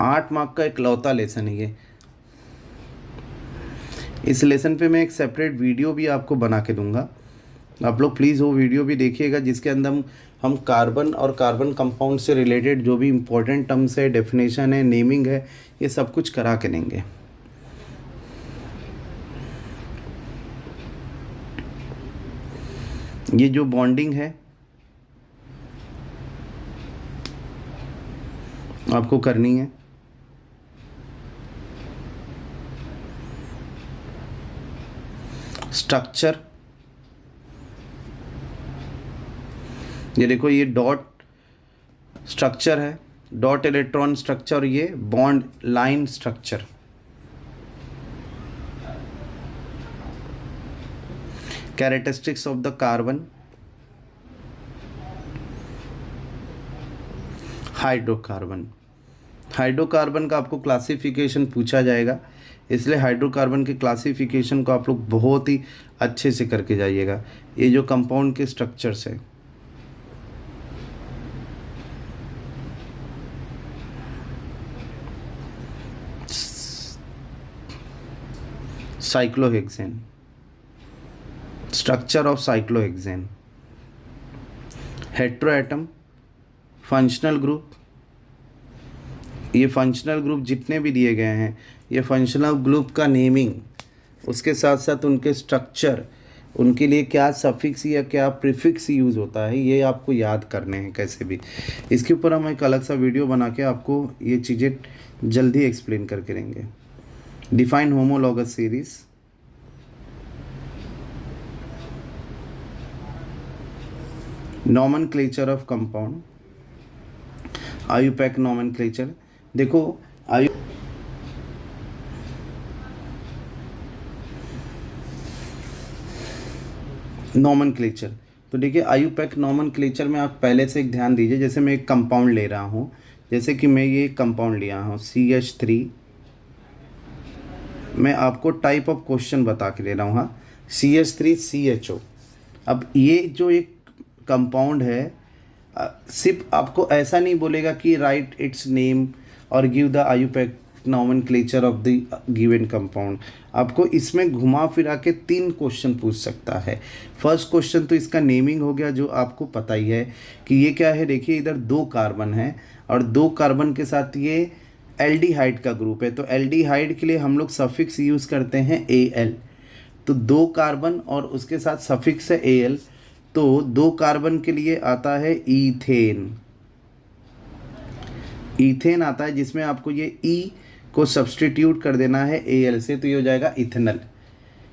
8 मार्क का इकलौता लेसन है ये। इस लेसन पे मैं एक सेपरेट वीडियो भी आपको बना के दूंगा, आप लोग प्लीज़ वो वीडियो भी देखिएगा जिसके अंदर हम कार्बन और कार्बन कंपाउंड से रिलेटेड जो भी इम्पोर्टेंट टर्म्स है, डेफिनेशन है, नेमिंग है, ये सब कुछ करा के देंगे। ये जो बॉन्डिंग है आपको करनी है। स्ट्रक्चर, ये देखो ये डॉट स्ट्रक्चर है, डॉट इलेक्ट्रॉन स्ट्रक्चर, ये bond line structure. Characteristics of the carbon, hydrocarbon. Hydrocarbon का आपको क्लासिफिकेशन पूछा जाएगा, इसलिए हाइड्रोकार्बन के क्लासिफिकेशन को आप लोग बहुत ही अच्छे से करके जाइएगा। ये जो कंपाउंड के स्ट्रक्चर्स है, cyclohexane, structure of cyclohexane, heteroatom, functional group. ये फंक्शनल ग्रुप जितने भी दिए गए हैं, ये फंक्शनल ग्रुप का नेमिंग, उसके साथ साथ उनके स्ट्रक्चर, उनके लिए क्या सफिक्स या क्या प्रीफिक्स यूज़ होता है, ये आपको याद करने हैं कैसे भी। इसके ऊपर हम एक अलग सा वीडियो बना के आपको ये चीज़ें जल्दी एक्सप्लेन करके देंगे। Define homologous series, nomenclature of compound, IUPAC nomenclature. देखो नॉमेनक्लेचर, तो देखिए आयुपैक नॉमेनक्लेचर में आप पहले से एक ध्यान दीजिए। जैसे मैं एक कंपाउंड ले रहा हूँ, जैसे कि मैं ये कंपाउंड लिया हूँ CH3, मैं आपको टाइप ऑफ क्वेश्चन बता के ले रहा हूँ। हाँ, CH3CHO। अब ये जो एक कंपाउंड है सिर्फ आपको ऐसा नहीं बोलेगा कि राइट इट्स नेम और give the IUPAC nomenclature of the given compound. आपको इसमें घुमा फिरा के 3 क्वेश्चन पूछ सकता है। फर्स्ट क्वेश्चन तो इसका नेमिंग हो गया, जो आपको पता ही है कि ये क्या है। देखिए इधर 2 कार्बन है और 2 कार्बन के साथ ये एल्डिहाइड का ग्रुप है, तो एल्डिहाइड के लिए हम लोग सफिक्स यूज़ करते हैं AL। तो 2 कार्बन और उसके साथ सफिक्स है AL, तो 2 कार्बन के लिए आता है ईथेन। ईथेन आता है जिसमें आपको ये E को सब्सटीट्यूट कर देना है AL से, तो ये हो जाएगा इथेनल।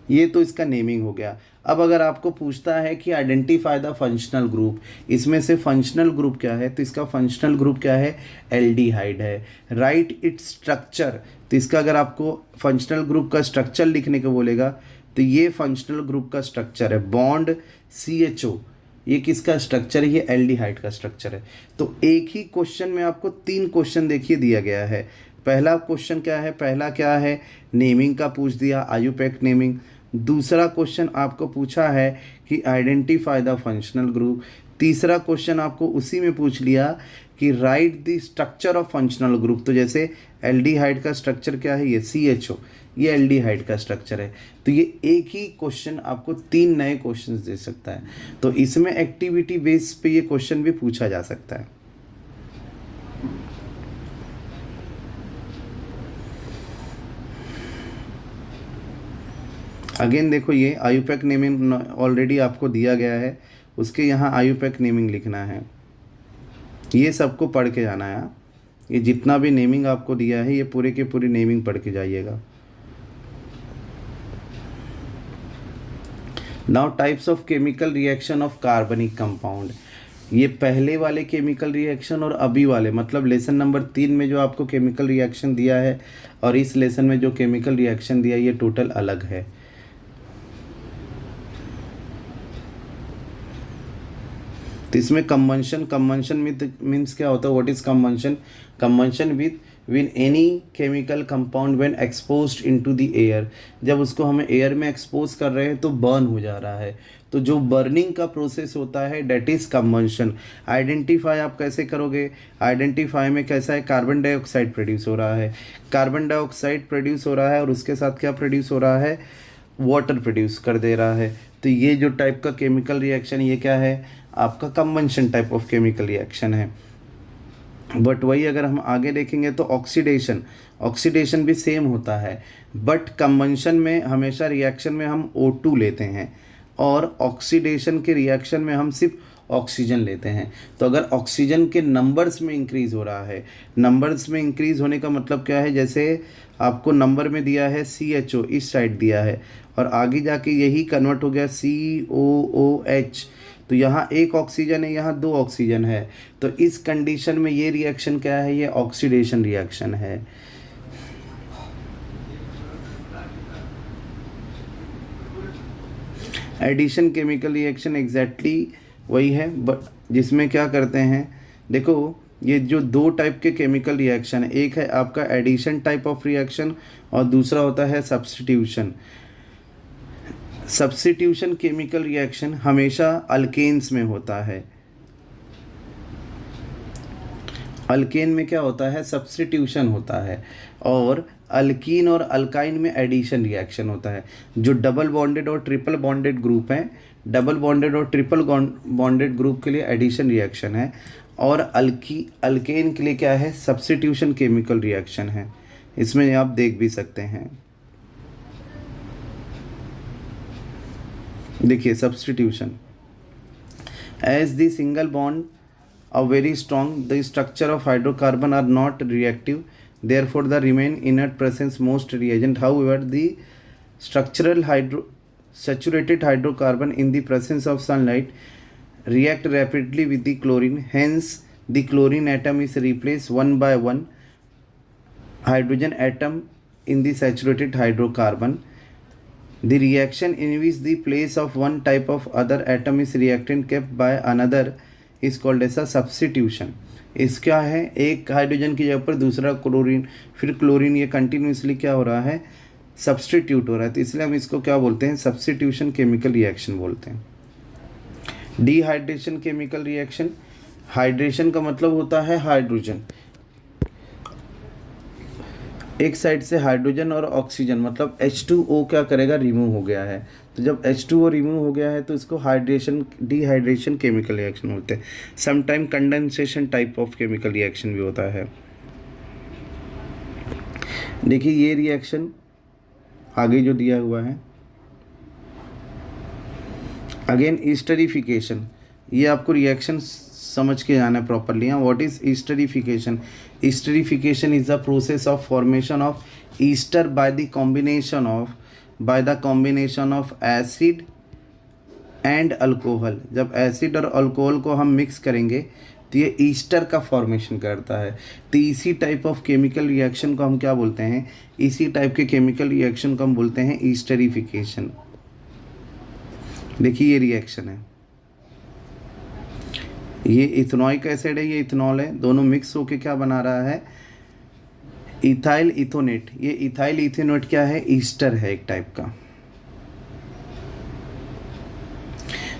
ये तो इसका नेमिंग हो गया। अब अगर आपको पूछता है कि आइडेंटिफाई द फंक्शनल ग्रुप, इसमें से फंक्शनल ग्रुप क्या है, तो इसका फंक्शनल ग्रुप क्या है, एल्डिहाइड है। राइट इट्स स्ट्रक्चर, तो इसका अगर आपको फंक्शनल ग्रुप का स्ट्रक्चर लिखने को बोलेगा तो ये फंक्शनल ग्रुप का स्ट्रक्चर है। बॉन्ड CHO, ये किसका स्ट्रक्चर है, ये एल्डिहाइड का स्ट्रक्चर है। तो एक ही क्वेश्चन में आपको 3 क्वेश्चन देखिए दिया गया है। पहला क्वेश्चन क्या है, पहला क्या है, नेमिंग का पूछ दिया, आयुपैक नेमिंग। दूसरा क्वेश्चन आपको पूछा है कि आइडेंटिफाई द फंक्शनल ग्रुप। तीसरा क्वेश्चन आपको उसी में पूछ लिया कि write the structure of functional group. तो जैसे एल्डिहाइड का स्ट्रक्चर क्या है, ये CHO, ये एल्डिहाइड का स्ट्रक्चर है। तो ये एक ही क्वेश्चन आपको 3 नए क्वेश्चंस दे सकता है। तो इसमें एक्टिविटी बेस पे ये क्वेश्चन भी पूछा जा सकता है। अगेन देखो ये आयुपैक नेमिंग ऑलरेडी आपको दिया गया है, उसके यहाँ आयुपैक नेमिंग लिखना है। ये सबको पढ़ के जाना है। ये जितना भी नेमिंग आपको दिया है ये पूरे के पूरी नेमिंग पढ़ के जाइएगा। Now types of chemical reaction of कार्बनिक कंपाउंड। ये पहले वाले केमिकल रिएक्शन और अभी वाले, मतलब लेसन नंबर 3 में जो आपको केमिकल रिएक्शन दिया है और इस लेसन में जो केमिकल रिएक्शन दिया है ये टोटल अलग है। तो इसमें कंबंशन मीन्स क्या होता है, what is combustion, combustion with any chemical compound when exposed into the air. जब उसको हमें एयर में एक्सपोज कर रहे हैं तो बर्न हो जा रहा है, तो जो बर्निंग का प्रोसेस होता है डेट इज कंबंशन। आइडेंटिफाई आप कैसे करोगे, आइडेंटिफाई में कैसा है, कार्बन डाइऑक्साइड प्रोड्यूस हो रहा है, कार्बन डाइऑक्साइड प्रोड्यूस हो रहा है और उसके साथ क्या प्रोड्यूस हो रहा है, वाटर प्रोड्यूस कर दे रहा है। तो ये जो टाइप का केमिकल रिएक्शन ये क्या है, आपका combustion type of chemical reaction है। बट वही अगर हम आगे देखेंगे तो ऑक्सीडेशन भी सेम होता है, बट कंबंशन में हमेशा रिएक्शन में हम O2 लेते हैं और ऑक्सीडेशन के रिएक्शन में हम सिर्फ ऑक्सीजन लेते हैं। तो अगर ऑक्सीजन के नंबर्स में इंक्रीज़ हो रहा है, नंबर्स में इंक्रीज़ होने का मतलब क्या है, जैसे आपको नंबर में दिया है CHO, इस साइड दिया है और आगे जाके यही कन्वर्ट हो गया COOH, तो यहाँ 1 ऑक्सीजन है, यहाँ 2 ऑक्सीजन है। तो इस कंडीशन में ये रिएक्शन क्या है, ये ऑक्सीडेशन रिएक्शन है। एडिशन केमिकल रिएक्शन एग्जैक्टली वही है, बट जिसमें क्या करते हैं, देखो ये जो 2 टाइप के केमिकल रिएक्शन है, एक है आपका एडिशन टाइप ऑफ रिएक्शन और दूसरा होता है सब्स्टिट्यूशन। सब्स्टिट्यूशन केमिकल रिएक्शन हमेशा अल्केन्स में होता है। अल्केन में क्या होता है, सब्स्टिट्यूशन होता है, और अल्कीन और अल्काइन में एडिशन रिएक्शन होता है। जो डबल बॉन्डेड और ट्रिपल बॉन्डेड ग्रुप हैं, डबल बॉन्डेड और ट्रिपल बॉन्डेड ग्रुप के लिए एडिशन रिएक्शन है और अल्केन के लिए क्या है, सब्स्टिट्यूशन केमिकल रिएक्शन है। इसमें आप देख भी सकते हैं, देखिए substitution, as the single bond are very strong, the structure of hydrocarbon are not reactive, therefore the remain inert presence most reagent. However, the structural saturated hydrocarbon in the presence of sunlight react rapidly with the chlorine, hence the chlorine atom is replaced one by one hydrogen atom in the saturated hydrocarbon. The reaction in which the place of one type of other atom is reactant kept by another is called as a substitution. इसका है एक हाइड्रोजन की जगह पर दूसरा क्लोरीन, फिर क्लोरीन, ये कंटिन्यूसली क्या हो रहा है, सब्स्टिट्यूट हो रहा है। तो इसलिए हम इसको क्या बोलते हैं, सब्स्टिट्यूशन केमिकल रिएक्शन बोलते हैं। डिहाइड्रेशन केमिकल रिएक्शन, हाइड्रेशन का मतलब होता है हाइड्रोजन, एक साइड से हाइड्रोजन और ऑक्सीजन, मतलब H2O क्या करेगा, रिमूव हो गया है। तो जब H2O रिमूव हो गया है तो इसको हाइड्रेशन डिहाइड्रेशन केमिकल रिएक्शन बोलते हैं। Sometime condensation type of chemical reaction भी होता है। देखिए ये रिएक्शन आगे जो दिया हुआ है, अगेन ईस्टरिफिकेशन, ये आपको रिएक्शन समझ के जाना है प्रॉपरली। हाँ, what is esterification? Esterification is the process of formation of ester by the combination of acid and alcohol. जब एसिड और अल्कोहल को हम मिक्स करेंगे तो ये ईस्टर का फॉर्मेशन करता है। तो इसी टाइप ऑफ केमिकल रिएक्शन को हम क्या बोलते हैं, इसी टाइप के केमिकल रिएक्शन को हम बोलते हैं ईस्टरिफिकेशन। देखिए ये रिएक्शन है, ये इथेनॉइक एसिड है, ये इथेनॉल है, दोनों मिक्स होके क्या बना रहा है, इथाइल इथोनेट। ये इथाइल इथोनेट क्या है, ईस्टर है एक टाइप का।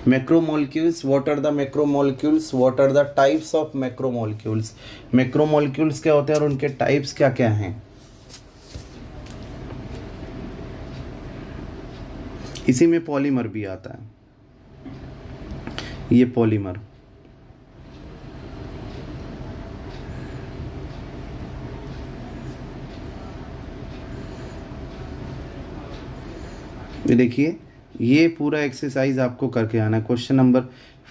Macromolecules, what are the macromolecules, what are the types of macromolecules. Macromolecules क्या होते हैं और उनके टाइप्स क्या क्या हैं। इसी में पॉलीमर भी आता है, ये पॉलीमर। देखिए ये पूरा एक्सरसाइज आपको करके आना है। क्वेश्चन नंबर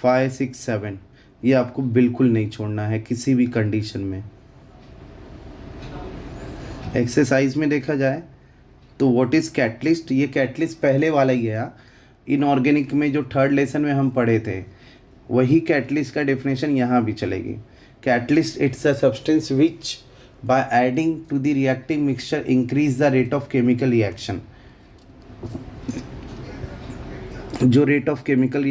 5, 6, 7 ये आपको बिल्कुल नहीं छोड़ना है किसी भी कंडीशन में। एक्सरसाइज में देखा जाए तो व्हाट इज़ कैटलिस्ट, ये कैटलिस्ट पहले वाला ही है। इनऑर्गेनिक में जो थर्ड लेसन में हम पढ़े थे वही कैटलिस्ट का डेफिनेशन यहाँ भी चलेगी। Catalyst it's a substance which by adding to the reactive mixture increase the rate of chemical reaction. जो रेट ऑफ केमिकल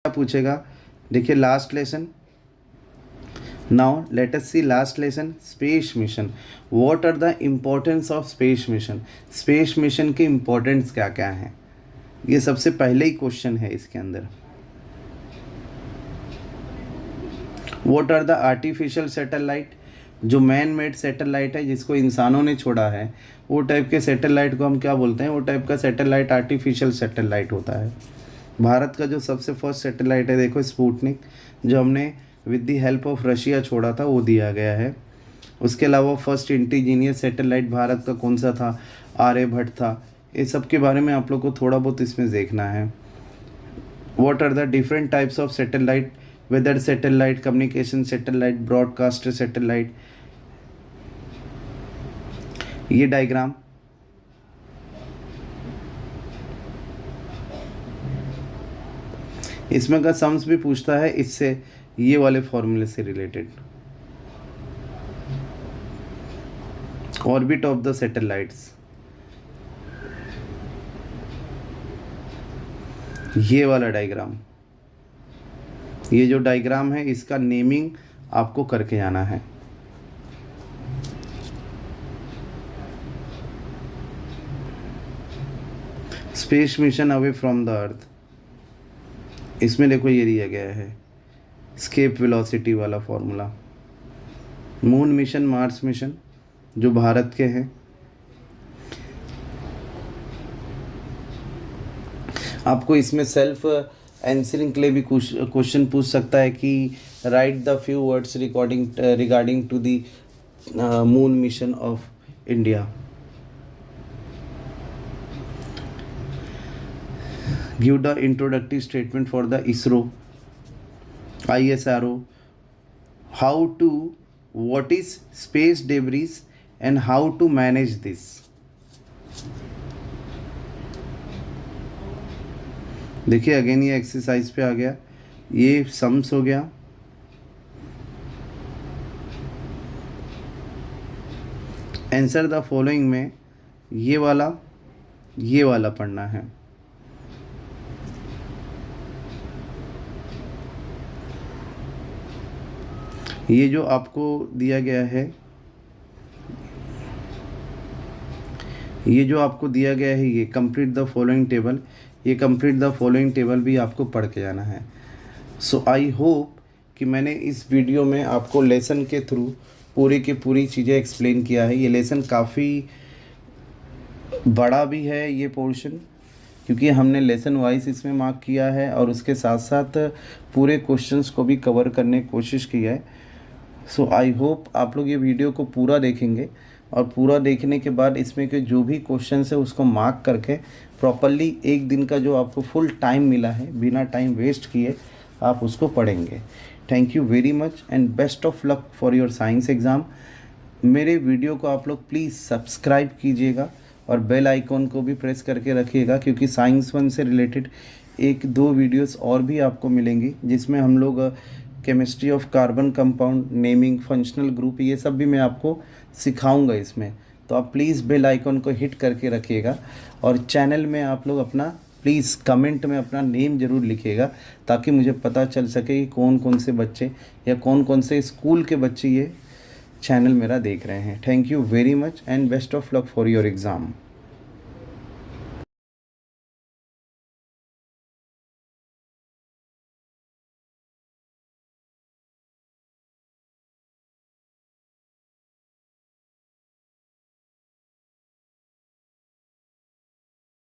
पूछेगा, देखिए last lesson. Now let us see last lesson, space mission. What are the importance of space mission. Space mission के इम्पोर्टेंस क्या क्या हैं, ये सबसे पहले ही क्वेश्चन है इसके अंदर। What are the artificial satellite, जो मैन मेड सैटेलाइट है जिसको इंसानों ने छोड़ा है, वो टाइप के सैटेलाइट को हम क्या बोलते हैं, वो टाइप का सैटेलाइट आर्टिफिशियल सैटेलाइट होता है। भारत का जो सबसे फर्स्ट सैटेलाइट है देखो स्पुतनिक, जो हमने with the help of Russia छोड़ा था, वो दिया गया है। उसके अलावा फर्स्ट इंडिजीनियस सैटेलाइट भारत का कौन सा था, आर्यभट्ट था। ये सब के बारे में आप लोग को थोड़ा बहुत इसमें देखना है। What are the different types of satellite, weather satellite, communication satellite, broadcaster satellite. ये डायग्राम इसमें का सम्स भी पूछता है इससे, ये वाले फॉर्मूले से related. Orbit of the satellites, ये वाला डायग्राम, ये जो डायग्राम है इसका नेमिंग आपको करके आना है। Space mission away from the earth, इसमें देखो ये दिया गया है स्केप वेलोसिटी वाला formula. Moon mission, Mars mission जो भारत के हैं। आपको इसमें सेल्फ आंसरिंग के लिए भी क्वेश्चन पूछ सकता है कि write the few words regarding to the moon mission of India. Give the introductory statement for the ISRO, ISRO. How to, what is space debris and how to manage this. देखिए अगेन ये एक्सरसाइज पे आ गया, ये सम्स हो गया। आंसर द फॉलोइंग में ये वाला पढ़ना है। ये जो आपको दिया गया है, ये कंप्लीट द फॉलोइंग टेबल, ये कंप्लीट द फॉलोइंग टेबल भी आपको पढ़ के जाना है। सो आई होप कि मैंने इस वीडियो में आपको लेसन के थ्रू पूरी की पूरी चीज़ें एक्सप्लेन किया है। ये लेसन काफ़ी बड़ा भी है ये पोर्शन, क्योंकि हमने लेसन वाइज इसमें मार्क किया है और उसके साथ साथ पूरे क्वेश्चंस को भी कवर करने की कोशिश की है। सो आई होप आप लोग ये वीडियो को पूरा देखेंगे और पूरा देखने के बाद इसमें के जो भी क्वेश्चंस है उसको मार्क करके प्रॉपरली एक दिन का जो आपको फुल टाइम मिला है बिना टाइम वेस्ट किए आप उसको पढ़ेंगे। Thank you very much and best of luck for your science exam. मेरे वीडियो को आप लोग प्लीज़ सब्सक्राइब कीजिएगा और बेल आइकॉन को भी प्रेस करके रखिएगा, क्योंकि साइंस 1 से रिलेटेड 1-2 वीडियोस और भी आपको मिलेंगी जिसमें हम लोग chemistry of carbon compound, naming, functional group, ये सब भी मैं आपको सिखाऊंगा इसमें। तो आप प्लीज़ बेल आइकॉन को हिट करके रखिएगा और चैनल में आप लोग अपना प्लीज़ कमेंट में अपना नेम ज़रूर लिखिएगा, ताकि मुझे पता चल सके कि कौन कौन से बच्चे या कौन कौन से स्कूल के बच्चे ये चैनल मेरा देख रहे हैं। Thank you very much and best of luck for your exam.